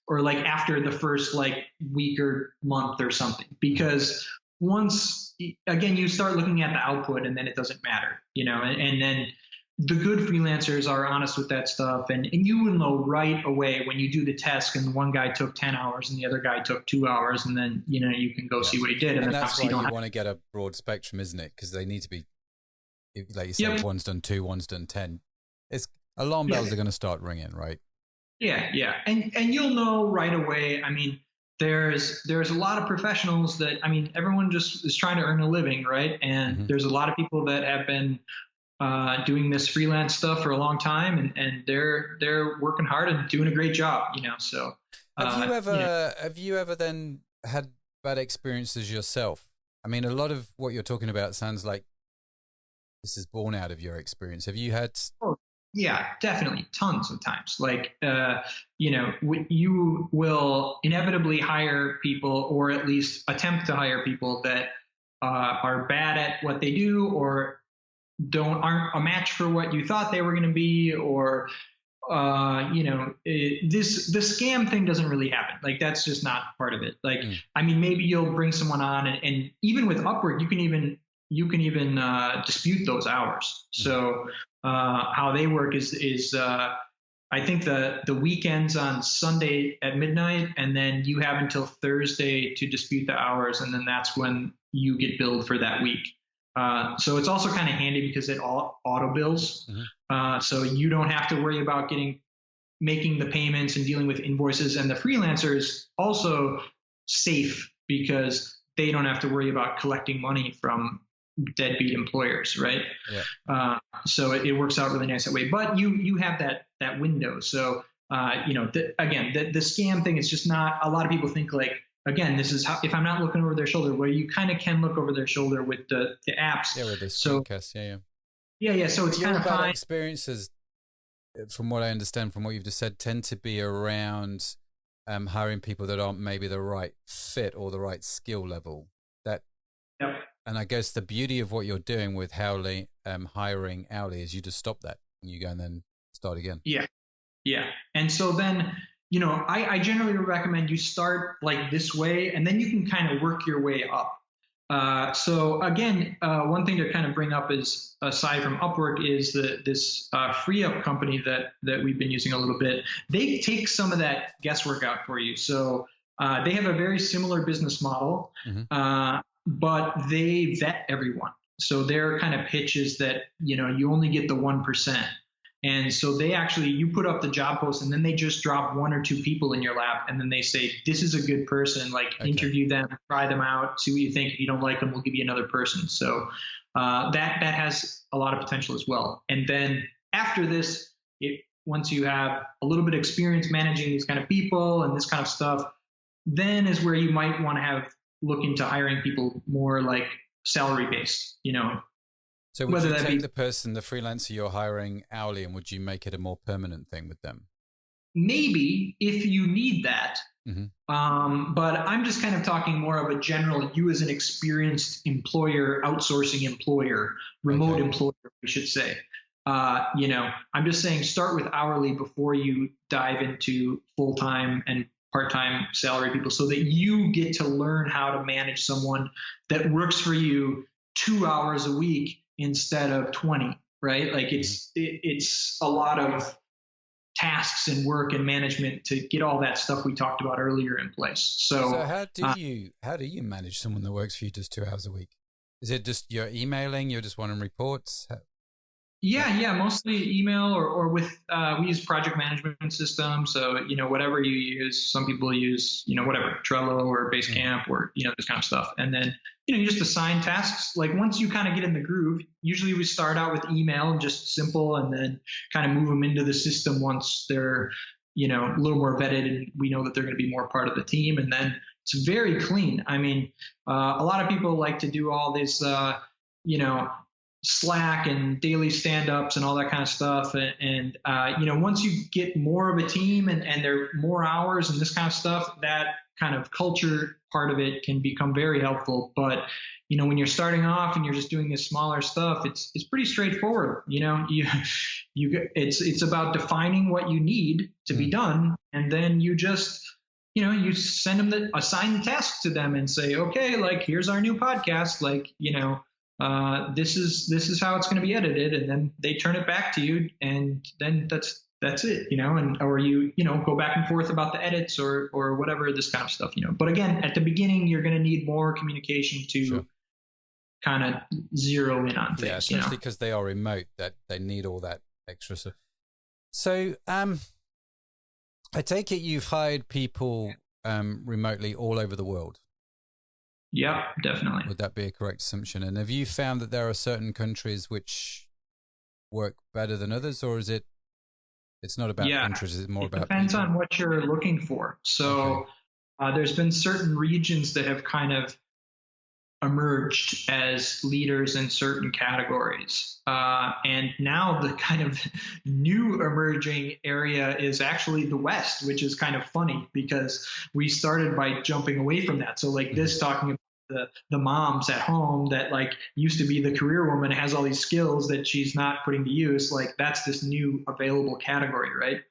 or like after the first like week or month or something, because once again, you start looking at the output and then it doesn't matter, and then the good freelancers are honest with that stuff, and you will know right away when you do the test and one guy took 10 hours and the other guy took 2 hours, and then you can go see what he did. And then that's why you want to get a broad spectrum, isn't it? Because they need to be, like you said, one's done 2, one's done 10. It's alarm bells are going to start ringing, right? Yeah. And you'll know right away. I mean, there's a lot of professionals that, everyone just is trying to earn a living, right? And there's a lot of people that have been doing this freelance stuff for a long time, and they're working hard and doing a great job, so. Have you ever then had bad experiences yourself? I mean, a lot of what you're talking about sounds like this is born out of your experience. Have you had? Oh, yeah, definitely. Tons of times. Like, you will inevitably hire people, or at least attempt to hire people that are bad at what they do, or aren't a match for what you thought they were going to be, or the scam thing doesn't really happen. Like, that's just not part of it. Like, maybe you'll bring someone on, and even with Upwork, you can even dispute those hours. So how they work is I think the weekend's on Sunday at midnight, and then you have until Thursday to dispute the hours, and then that's when you get billed for that week. So it's also kind of handy because it auto bills. So you don't have to worry about making the payments and dealing with invoices. And the freelancer is also safe because they don't have to worry about collecting money from deadbeat employers, right? Yeah. So it works out really nice that way. But you have that window. So the scam thing is just not. A lot of people think like, again, this is how, if I'm not looking over their shoulder, where you kind of can look over their shoulder with the apps. Yeah, with the screencast. Yeah. So it's kind of bad fine. Experiences, from what I understand, from what you've just said, tend to be around hiring people that aren't maybe the right fit or the right skill level. And I guess the beauty of what you're doing with hiring hourly is you just stop that and you go and then start again. Yeah. And so then, I generally recommend you start like this way, and then you can kind of work your way up. So again, one thing to kind of bring up is, aside from Upwork, is this free up company that we've been using a little bit. They take some of that guesswork out for you. So they have a very similar business model, but they vet everyone. So their kind of pitch is that, you only get the 1%. And so you put up the job post, and then they just drop 1 or 2 people in your lap, and then they say, this is a good person, interview them, try them out, see what you think. If you don't like them, we'll give you another person. So that has a lot of potential as well. And then after this, once you have a little bit of experience managing these kind of people and this kind of stuff, then is where you might want to look into hiring people more like salary based, So would you take the freelancer you're hiring hourly, and would you make it a more permanent thing with them? Maybe, if you need that. But I'm just kind of talking more of a general, you as an experienced employer, outsourcing employer, remote employer, we should say. I'm just saying start with hourly before you dive into full-time and part-time salary people, so that you get to learn how to manage someone that works for you 2 hours a week instead of 20, right? Like it's a lot of tasks and work and management to get all that stuff we talked about earlier in place. So how do you manage someone that works for you just 2 hours a week? Is it just you're emailing, you're just wanting reports? Yeah, mostly email or with we use project management systems. So whatever you use, some people use whatever Trello or Basecamp or this kind of stuff. And then you just assign tasks. Like once you kind of get in the groove, usually we start out with email and just simple, and then kind of move them into the system once they're a little more vetted and we know that they're going to be more part of the team. And then it's very clean. I mean, a lot of people like to do all this, Slack and daily stand-ups and all that kind of stuff. And once you get more of a team and there are more hours and this kind of stuff, that kind of culture part of it can become very helpful. But, when you're starting off and you're just doing this smaller stuff, it's pretty straightforward. It's about defining what you need to be done. And then you just, you send them assign the task to them and say, okay, like, here's our new podcast. Like, this is how it's going to be edited, and then they turn it back to you, and then that's it, and or you go back and forth about the edits or whatever, this kind of stuff, But again, at the beginning, you're going to need more communication to kind of zero in on things. Yeah, especially because they are remote, that they need all that extra stuff. So, I take it you've hired people remotely all over the world. Yeah, definitely. Would that be a correct assumption? And have you found that there are certain countries which work better than others, or is it's not about countries, it's more about depends people? On what you're looking for. So there's been certain regions that have kind of emerged as leaders in certain categories. And now the kind of new emerging area is actually the West, which is kind of funny because we started by jumping away from that. So like this, talking about the moms at home that like used to be the career woman, has all these skills that she's not putting to use. Like that's this new available category, right?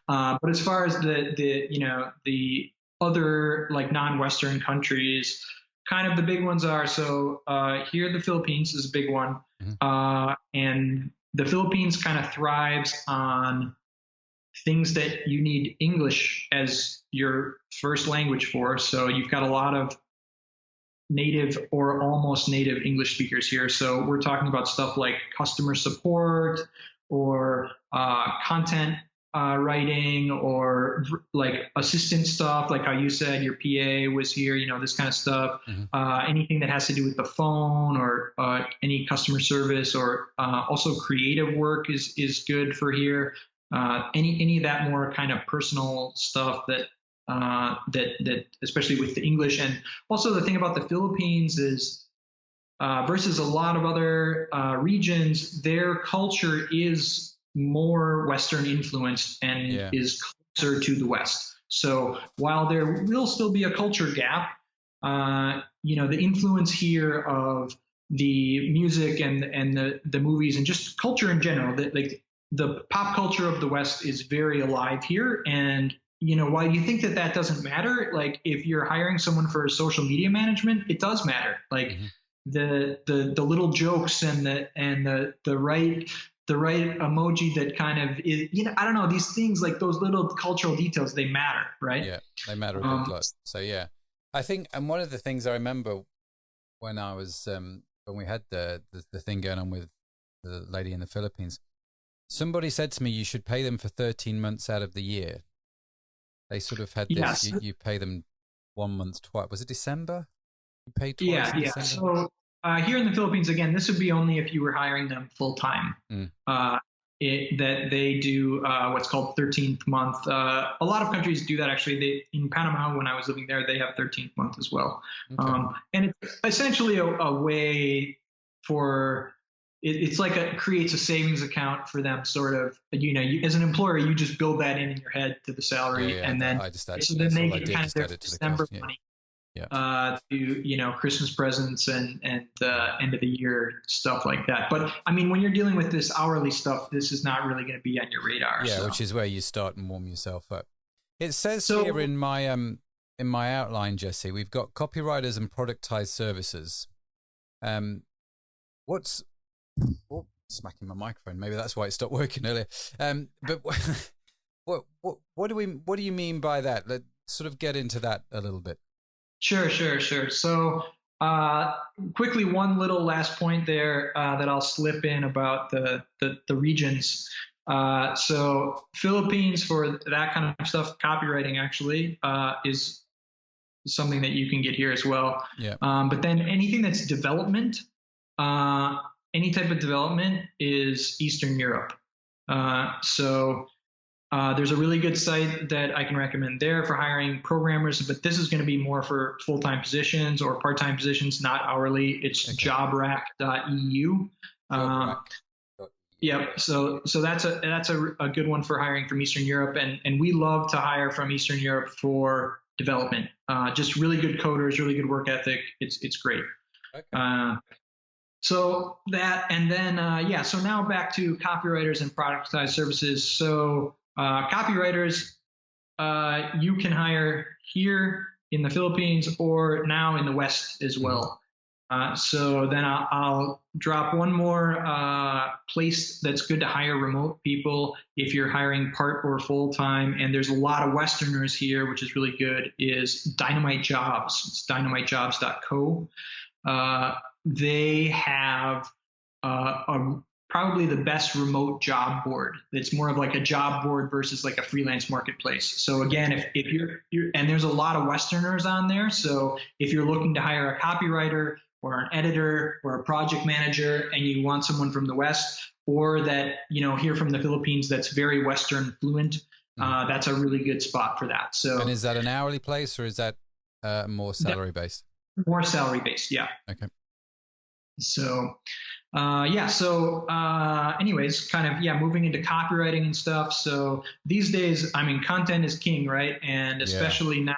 But as far as the other like non-Western countries, kind of the big ones are, so here the Philippines is a big one. And the Philippines kind of thrives on things that you need English as your first language for. So you've got a lot of native or almost native English speakers here. So we're talking about stuff like customer support or content writing or like assistant stuff, like how you said your PA was here, this kind of stuff. Anything that has to do with the phone or any customer service or also creative work is good for here. Any of that more kind of personal stuff that especially with the English. And also the thing about the Philippines is versus a lot of other regions, their culture is more Western influenced and is closer to the West. So while there will still be a culture gap, the influence here of the music and the movies and just culture in general, like the pop culture of the West is very alive here. And while you think that doesn't matter, like if you're hiring someone for social media management, it does matter. Like the little jokes and the right emoji that kind of is, I don't know, these things like those little cultural details, they matter, right? Yeah, they matter a big lot. So yeah, I think, and one of the things I remember when I was when we had the thing going on with the lady in the Philippines, somebody said to me, you should pay them for 13 months out of the year. They sort of had this, yes. you pay them 1 month twice. Was it December? You paid twice in December? So here in the Philippines, again, this would be only if you were hiring them full time. That they do what's called 13th month. A lot of countries do that actually. In Panama, when I was living there, they have 13th month as well. Okay. And it's essentially a way for it's like creates a savings account for them, sort of. You, as an employer, you just build that in your head to the salary, and then then they get kind of their December money. To Christmas presents and end of the year stuff like that. But I mean, when you're dealing with this hourly stuff, this is not really going to be on your radar. Yeah, which is where you start and warm yourself up. It says here in my outline, Jesse, we've got copywriters and productized services. Smacking my microphone? Maybe that's why it stopped working earlier. But what do you mean by that? Let's sort of get into that a little bit. Sure. So Quickly, one little last point there that I'll slip in about the regions. So Philippines for that kind of stuff, copywriting actually is something that you can get here as well. Yeah. But then anything that's development, any type of development is Eastern Europe. So there's a really good site that I can recommend there for hiring programmers, but this is going to be more for full-time positions or part-time positions, not hourly. It's jobrack.eu. Yep. So that's a good one for hiring from Eastern Europe, and we love to hire from Eastern Europe for development. Just really good coders, really good work ethic. It's great. Okay. So that, and then so now back to copywriters and productized services. So copywriters, you can hire here in the Philippines or now in the West as well. So then I'll drop one more place that's good to hire remote people if you're hiring part or full time. And there's a lot of Westerners here, which is really good, is Dynamite Jobs. It's dynamitejobs.co. They have probably the best remote job board. It's more of like a job board versus like a freelance marketplace. So again, if you're and there's a lot of Westerners on there. So if you're looking to hire a copywriter or an editor or a project manager and you want someone from the West or that, here from the Philippines that's very Western fluent, that's a really good spot for that. So, and is that an hourly place or is that more salary based? More salary based. Yeah. Okay. So, anyways, moving into copywriting and stuff. So these days, content is king, right? And especially now,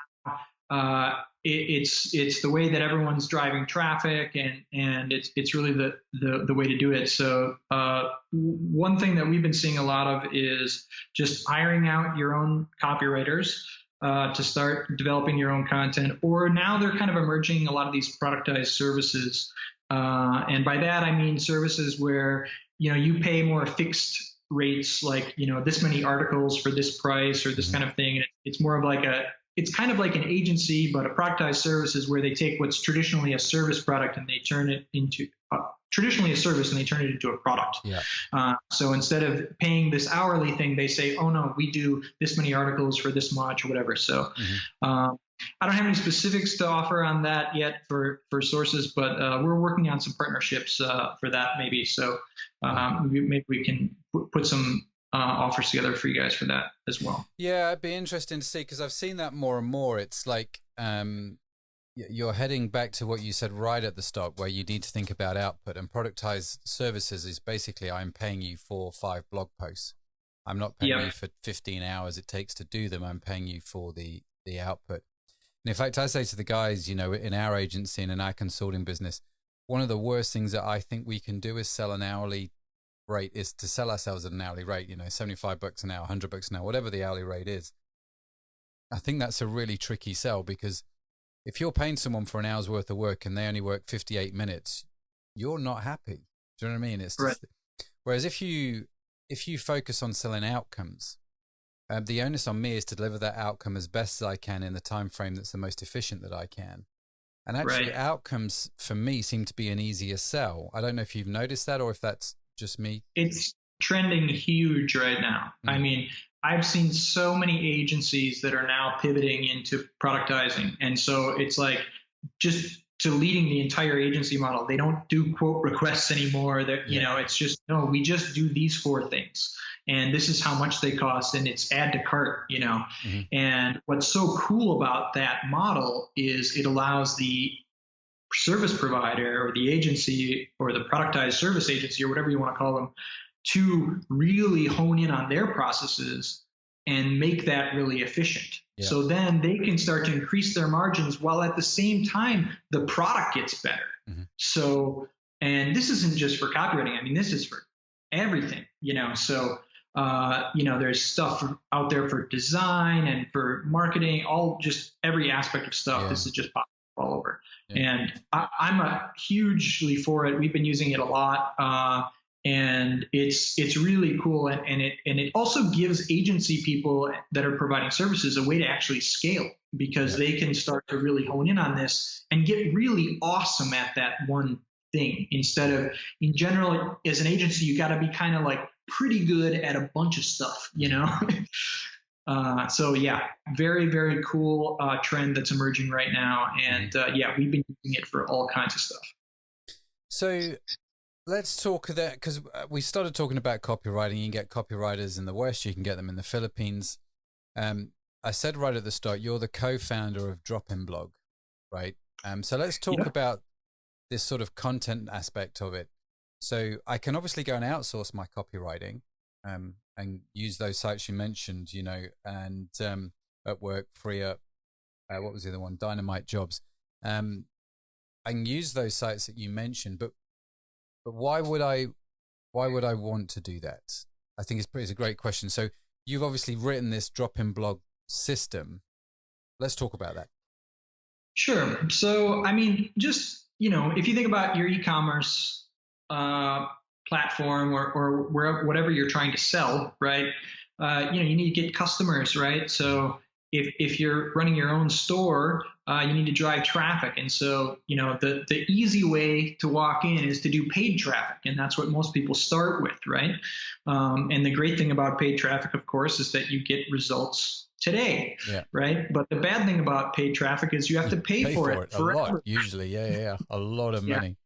it's the way that everyone's driving traffic, and it's really the way to do it. So, one thing that we've been seeing a lot of is just hiring out your own copywriters to start developing your own content. Or now they're kind of emerging a lot of these productized services. And by that, I mean services where, you pay more fixed rates, like, this many articles for this price or this kind of thing. And it's more of it's kind of like an agency, but a productized services where they take what's traditionally a service product and they turn it into traditionally a service and they turn it into a product. Yeah. So instead of paying this hourly thing, they say, oh no, we do this many articles for this much or whatever. So, I don't have any specifics to offer on that yet for sources, but we're working on some partnerships for that maybe. So maybe we can put some offers together for you guys for that as well. Yeah, it'd be interesting to see because I've seen that more and more. It's like you're heading back to what you said right at the start, where you need to think about output, and productized services is basically I'm paying you for 5 blog posts. I'm not paying you for 15 hours it takes to do them. I'm paying you for the output. And in fact, I say to the guys, in our agency and in our consulting business, one of the worst things that I think we can do is sell an hourly rate, is to sell ourselves at an hourly rate, $75 an hour, $100 an hour, whatever the hourly rate is. I think that's a really tricky sell because if you're paying someone for an hour's worth of work and they only work 58 minutes, you're not happy. Do you know what I mean? It's just, whereas if you focus on selling outcomes, the onus on me is to deliver that outcome as best as I can in the time frame that's the most efficient that I can. And actually outcomes for me seem to be an easier sell. I don't know if you've noticed that or if that's just me. It's trending huge right now. I mean, I've seen so many agencies that are now pivoting into productizing. And so it's like just deleting the entire agency model. They don't do quote requests anymore. It's just, no, we just do these 4 things. And this is how much they cost, and it's add to cart, And what's so cool about that model is it allows the service provider or the agency or the productized service agency or whatever you want to call them to really hone in on their processes and make that really efficient. Yeah. So then they can start to increase their margins while at the same time the product gets better. So, and this isn't just for copywriting. I mean, this is for everything, So, there's stuff out there for design and for marketing, just every aspect of stuff. Yeah. This is just all over. Yeah. And I'm hugely for it. We've been using it a lot. and it's really cool, and it also gives agency people that are providing services a way to actually scale, because they can start to really hone in on this and get really awesome at that one thing, instead of, in general, as an agency, you got to be kind of like pretty good at a bunch of stuff, you know. So yeah, very, very cool trend that's emerging right now, and yeah, we've been using it for all kinds of stuff. So let's talk that, because we started talking about copywriting. You can get copywriters in the West, you can get them in the Philippines. I said right at the start, you're the co-founder of DropInBlog, right? So let's talk about this sort of content aspect of it. So I can obviously go and outsource my copywriting and use those sites you mentioned, you know, and at work, free up, what was the other one? Dynamite Jobs. I can use those sites that you mentioned, but why would I want to do that? I think it's a great question. So you've obviously written this DropInBlog system. Let's talk about that. Sure. So, I mean, just, you know, if you think about your e-commerce platform or whatever you're trying to sell, right? You know, you need to get customers, right? So if you're running your own store, you need to drive traffic. And so, you know, the easy way to walk in is to do paid traffic. And that's what most people start with, right? And the great thing about paid traffic, of course, is that you get results today, right? But the bad thing about paid traffic is you have to pay for it forever. A lot, usually. Yeah. A lot of money.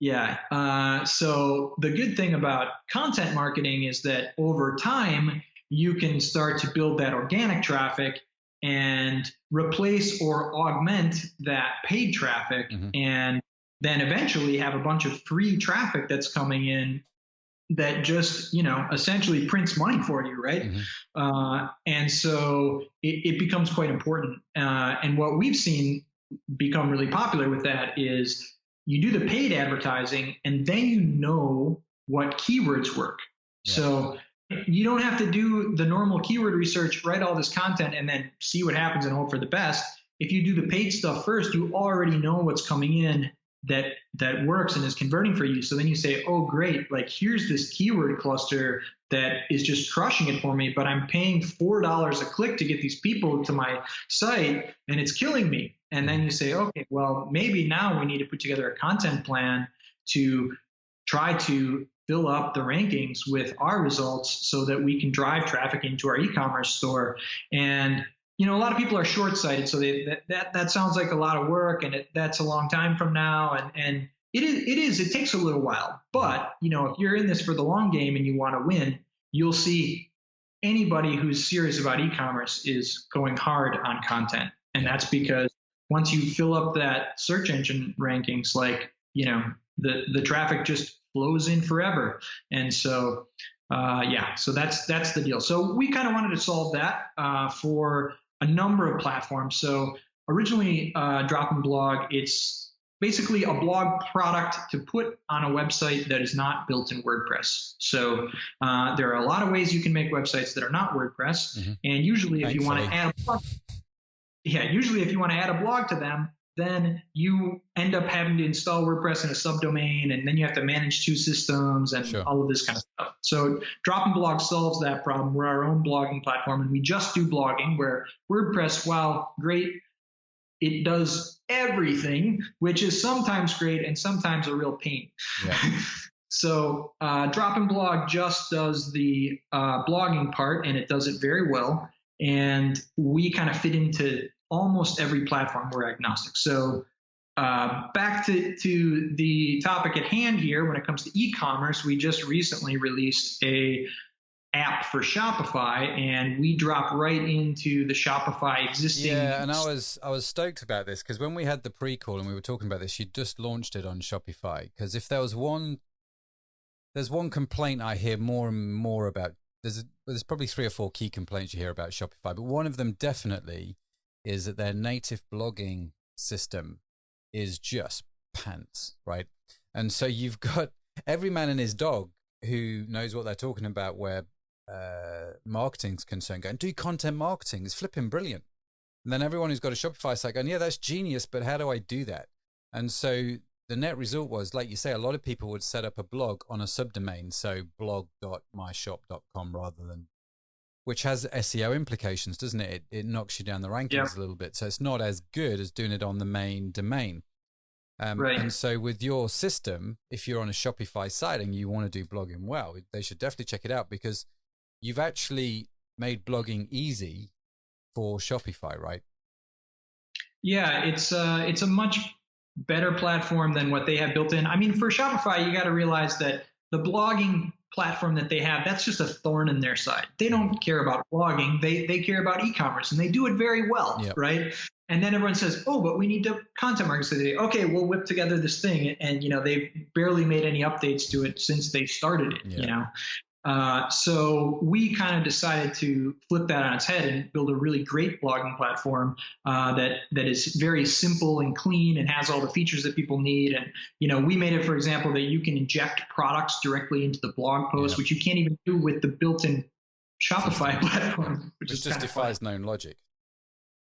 Yeah. So the good thing about content marketing is that over time, you can start to build that organic traffic and replace or augment that paid traffic, and then eventually have a bunch of free traffic that's coming in that just, you know, essentially prints money for you, right? And so it becomes quite important. And what we've seen become really popular with that is you do the paid advertising, and then you know what keywords work. So you don't have to do the normal keyword research, write all this content, and then see what happens and hope for the best. If you do the paid stuff first, you already know what's coming in that works and is converting for you. So then you say, oh, great, like here's this keyword cluster that is just crushing it for me, but I'm paying $4 a click to get these people to my site, and it's killing me. And then you say, okay, well, maybe now we need to put together a content plan to try to fill up the rankings with our results so that we can drive traffic into our e-commerce store. And, you know, a lot of people are short-sighted, so that sounds like a lot of work, and that's a long time from now. And it takes a little while. But, you know, if you're in this for the long game and you want to win, you'll see anybody who's serious about e-commerce is going hard on content. And that's because once you fill up that search engine rankings, like, you know, the traffic just flows in forever. And so, so that's the deal. So we kind of wanted to solve that for a number of platforms. So originally, DropInBlog, it's basically a blog product to put on a website that is not built in WordPress. So there are a lot of ways you can make websites that are not WordPress. And usually if you want to add a blog, usually if you want to add a blog to them, then you end up having to install WordPress in a subdomain, and then you have to manage two systems and all of this kind of stuff. So DropInBlog solves that problem. We're our own blogging platform, and we just do blogging, where WordPress, while great, it does everything, which is sometimes great and sometimes a real pain. So DropInBlog just does the blogging part, and it does it very well. And we kind of fit into almost every platform. We're agnostic. So back to the topic at hand here, when it comes to e-commerce, we just recently released a app for Shopify, and we drop right into the Shopify existing. Yeah, and I was stoked about this, because when we had the pre-call and we were talking about this, you just launched it on Shopify. Because if there's one complaint I hear more and more about, there's probably 3 or 4 key complaints you hear about Shopify, but one of them definitely is that their native blogging system is just pants, right? And so you've got every man and his dog who knows what they're talking about where marketing's concerned going, do content marketing, it's flipping brilliant. And then everyone who's got a Shopify site going, yeah, that's genius, but how do I do that? And so the net result was, like you say, a lot of people would set up a blog on a subdomain, so blog.myshop.com rather than, which has SEO implications, doesn't it? It knocks you down the rankings a little bit. So it's not as good as doing it on the main domain. Right. And so with your system, if you're on a Shopify site and you want to do blogging well, they should definitely check it out, because you've actually made blogging easy for Shopify, right? Yeah, it's a much better platform than what they have built in. I mean, for Shopify, you got to realize that the blogging platform that they have, that's just a thorn in their side. They don't care about blogging. They care about e-commerce, and they do it very well, right? And then everyone says, oh, but we need to content market. So they, okay, we'll whip together this thing. And, they've barely made any updates to it since they started it, So we kind of decided to flip that on its head and build a really great blogging platform that is very simple and clean and has all the features that people need. And, we made it, for example, that you can inject products directly into the blog post, which you can't even do with the built-in Shopify platform, which just defies known logic.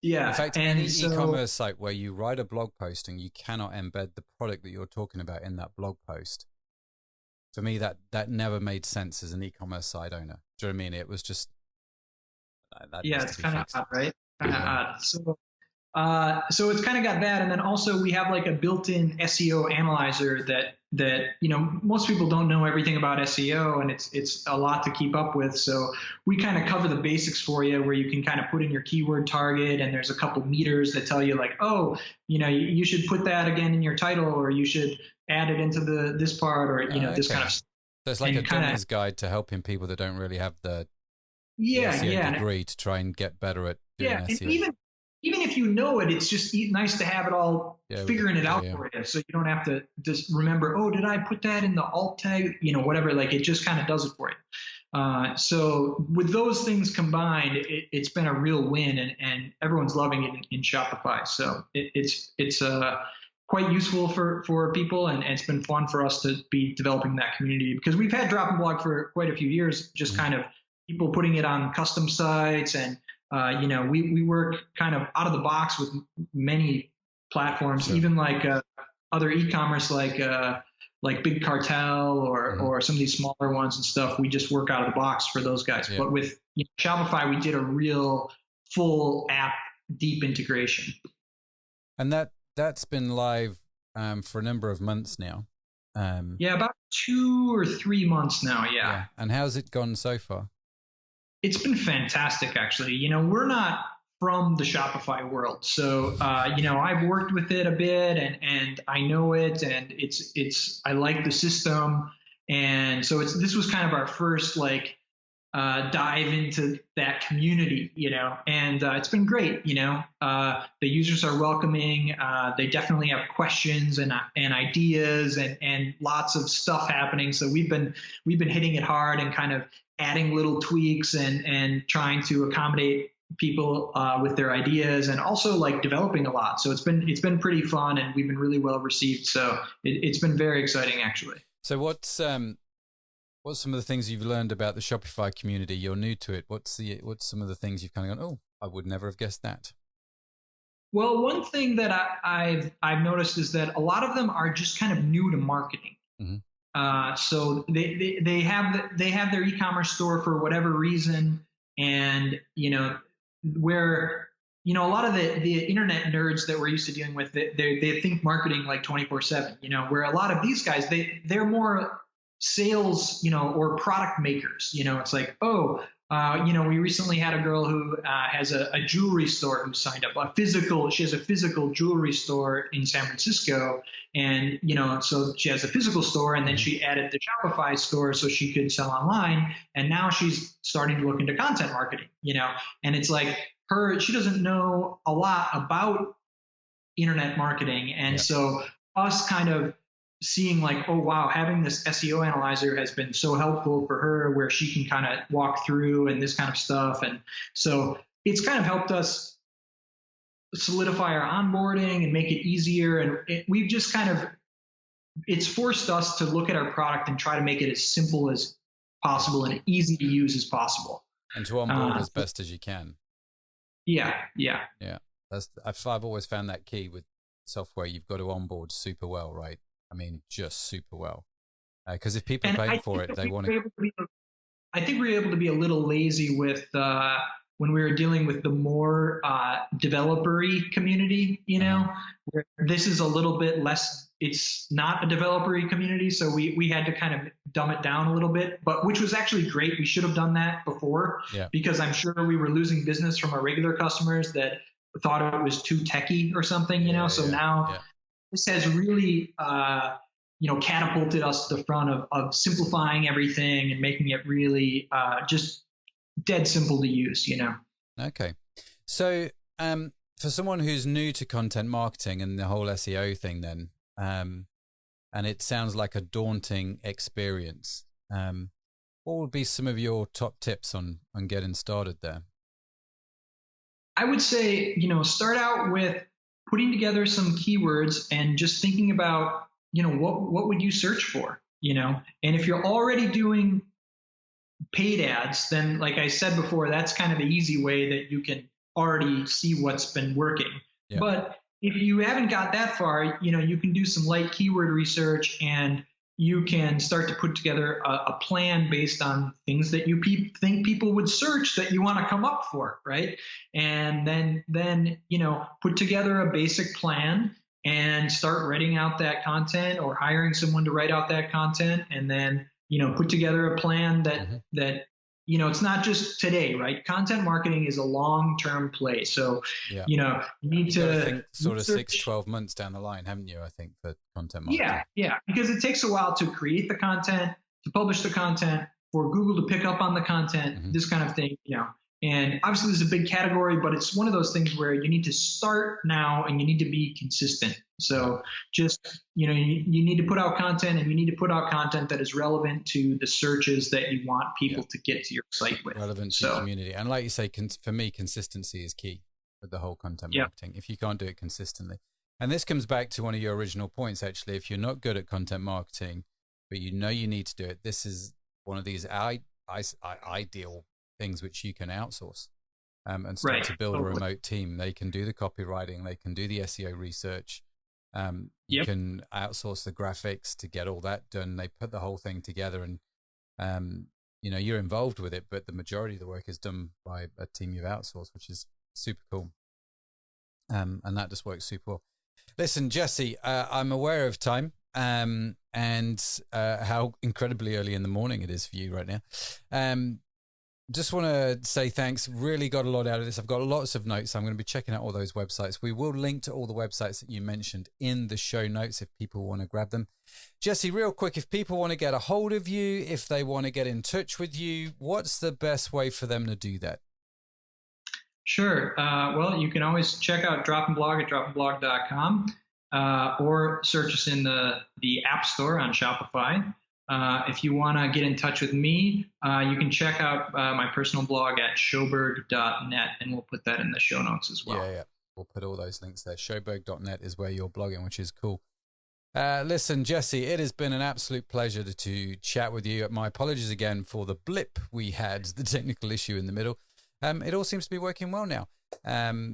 Yeah. In fact, any e-commerce site where you write a blog post and you cannot embed the product that you're talking about in that blog post, for me, that never made sense as an e-commerce site owner. Do you know what I mean? It was just it's kind of odd, right? Kind of odd. So it's kind of got that, and then also we have like a built-in SEO analyzer that most people don't know everything about SEO, and it's a lot to keep up with. So we kind of cover the basics for you, where you can kind of put in your keyword target, and there's a couple meters that tell you like, oh, you should put that again in your title, or you should add it into this part, or this kind of stuff. So it's like a dummies guide to helping people that don't really have the SEO degree to try and get better at doing SEO. And even if you know it, it's just nice to have it all figuring it out for you, so you don't have to just remember, oh, did I put that in the alt tag, whatever. Like, it just kind of does it for you. So with those things combined, it's been a real win, and everyone's loving it in Shopify. So it's quite useful for people, and it's been fun for us to be developing that community, because we've had DropInBlog for quite a few years, just kind of people putting it on custom sites, and we work kind of out of the box with many platforms, even like other e-commerce like Big Cartel or some of these smaller ones and stuff. We just work out of the box for those guys. But with Shopify, we did a real full app deep integration. And that's been live for a number of months now. About 2 or 3 months now. Yeah. And how's it gone so far? It's been fantastic, actually. We're not from the Shopify world, so I've worked with it a bit, and I know it, and I like the system, and so this was kind of our first dive into that community, and it's been great. The users are welcoming. They definitely have questions and ideas and lots of stuff happening. So we've been hitting it hard and kind of adding little tweaks and trying to accommodate people with their ideas, and also like developing a lot. So it's been pretty fun, and we've been really well received. So it's been very exciting, actually. So what's some of the things you've learned about the Shopify community? You're new to it. What's some of the things you've kind of gone, oh, I would never have guessed that? Well, one thing that I've noticed is that a lot of them are just kind of new to marketing. Mm-hmm. So they have their e-commerce store for whatever reason, and where a lot of the internet nerds that we're used to dealing with, they think marketing like 24/7. Where a lot of these guys they're more sales, or product makers. It's like, oh, we recently had a girl who has a jewelry store who signed up she has a physical jewelry store in San Francisco, and so she has a physical store, and then she added the Shopify store so she could sell online, and now she's starting to look into content marketing, and it's like she doesn't know a lot about internet marketing, and so us kind of seeing like, oh wow, having this SEO analyzer has been so helpful for her, where she can kind of walk through and this kind of stuff. And so it's kind of helped us solidify our onboarding and make it easier. And we've just it's forced us to look at our product and try to make it as simple as possible and easy to use as possible. And to onboard as best as you can. Yeah. I've always found that key with software. You've got to onboard super well, right? I mean, just super well. Because if people are And paying I for think it, that they want we to. were able to be I think we were able to be a little lazy with when we were dealing with the more developer-y community, where this is a little bit less, it's not a developer-y community. So we had to kind of dumb it down a little bit, but which was actually great. We should have done that before because I'm sure we were losing business from our regular customers that thought it was too techy or something, So now this has really, catapulted us to the front of simplifying everything and making it really just dead simple to use, Okay. So for someone who's new to content marketing and the whole SEO thing then, and it sounds like a daunting experience, what would be some of your top tips on getting started there? I would say, start out with putting together some keywords and just thinking about, what would you search for, and if you're already doing paid ads, then like I said before, that's kind of the easy way that you can already see what's been working. Yeah. But if you haven't got that far, you can do some light keyword research and you can start to put together a plan based on things that you think people would search that you want to come up for, right? And then put together a basic plan and start writing out that content or hiring someone to write out that content, and then put together a plan that it's not just today, right? Content marketing is a long-term play. So, you need to think sort of 6-12 months down the line, haven't you? I think for content marketing. Yeah, because it takes a while to create the content, to publish the content, for Google to pick up on the content, this kind of thing, And obviously this is a big category, but it's one of those things where you need to start now and you need to be consistent. So just, you need to put out content, and you need to put out content that is relevant to the searches that you want people to get to your site with. Relevant to the community. And like you say, for me, consistency is key with the whole content marketing. If you can't do it consistently. And this comes back to one of your original points, actually. If you're not good at content marketing, but you need to do it, this is one of these ideal things which you can outsource and start to build a remote team. They can do the copywriting, they can do the SEO research. You can outsource the graphics to get all that done. They put the whole thing together, and you're involved with it, but the majority of the work is done by a team you've outsourced, which is super cool. And that just works super well. Listen, Jesse, I'm aware of time and how incredibly early in the morning it is for you right now. Just want to say thanks. Really got a lot out of this. I've got lots of notes. I'm going to be checking out all those websites. We will link to all the websites that you mentioned in the show notes if people want to grab them. Jesse, real quick, if people want to get a hold of you, if they want to get in touch with you, what's the best way for them to do that? Sure. Well, you can always check out DropInBlog at dropinblog.com or search us in the App Store on Shopify. If you want to get in touch with me, you can check out my personal blog at Schoberg.net, and we'll put that in the show notes as well. Yeah. We'll put all those links there. Schoberg.net is where you're blogging, which is cool. Listen, Jesse, it has been an absolute pleasure to chat with you. My apologies again for the blip we had, the technical issue in the middle. It all seems to be working well now,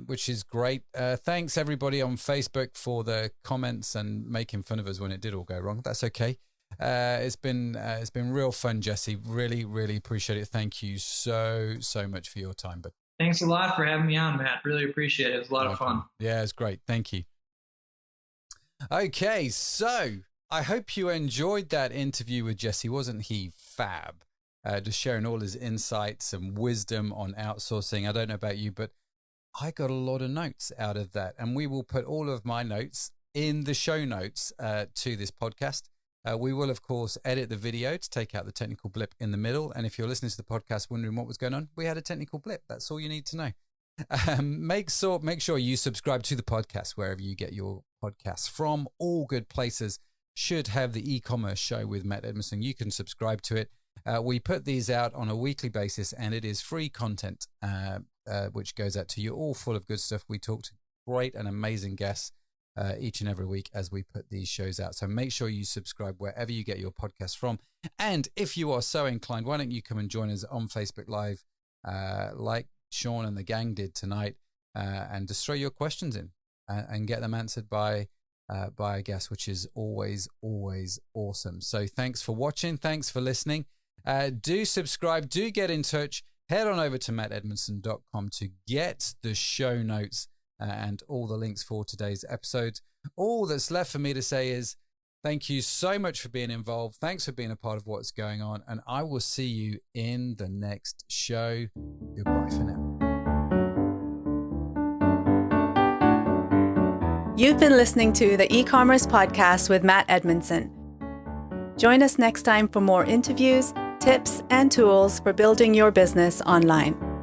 which is great. Thanks, everybody on Facebook for the comments and making fun of us when it did all go wrong. That's okay. It's been real fun, Jesse. Really, really appreciate it. Thank you so much for your time. But thanks a lot for having me on, Matt. Really appreciate it. It was a lot of fun. Yeah, it's great. Thank you. Okay, so I hope you enjoyed that interview with Jesse. Wasn't he fab? Just sharing all his insights and wisdom on outsourcing. I don't know about you, but I got a lot of notes out of that, and we will put all of my notes in the show notes to this podcast. We will, of course, edit the video to take out the technical blip in the middle. And if you're listening to the podcast wondering what was going on, we had a technical blip. That's all you need to know. Make sure you subscribe to the podcast wherever you get your podcasts from. All good places should have the e-commerce show with Matt Edmondson. You can subscribe to it. We put these out on a weekly basis, and it is free content, which goes out to you, all full of good stuff. We talk to great and amazing guests each and every week as we put these shows out. So make sure you subscribe wherever you get your podcast from. And if you are so inclined, why don't you come and join us on Facebook Live, like Sean and the gang did tonight, and just throw your questions in and get them answered by by a guest, which is always awesome. So thanks for watching. Thanks for listening. Do subscribe. Do get in touch. Head on over to mattedmondson.com to get the show notes and all the links for today's episode. All that's left for me to say is thank you so much for being involved. Thanks for being a part of what's going on. And I will see you in the next show. Goodbye for now. You've been listening to the eCommerce podcast with Matt Edmondson. Join us next time for more interviews, tips, and tools for building your business online.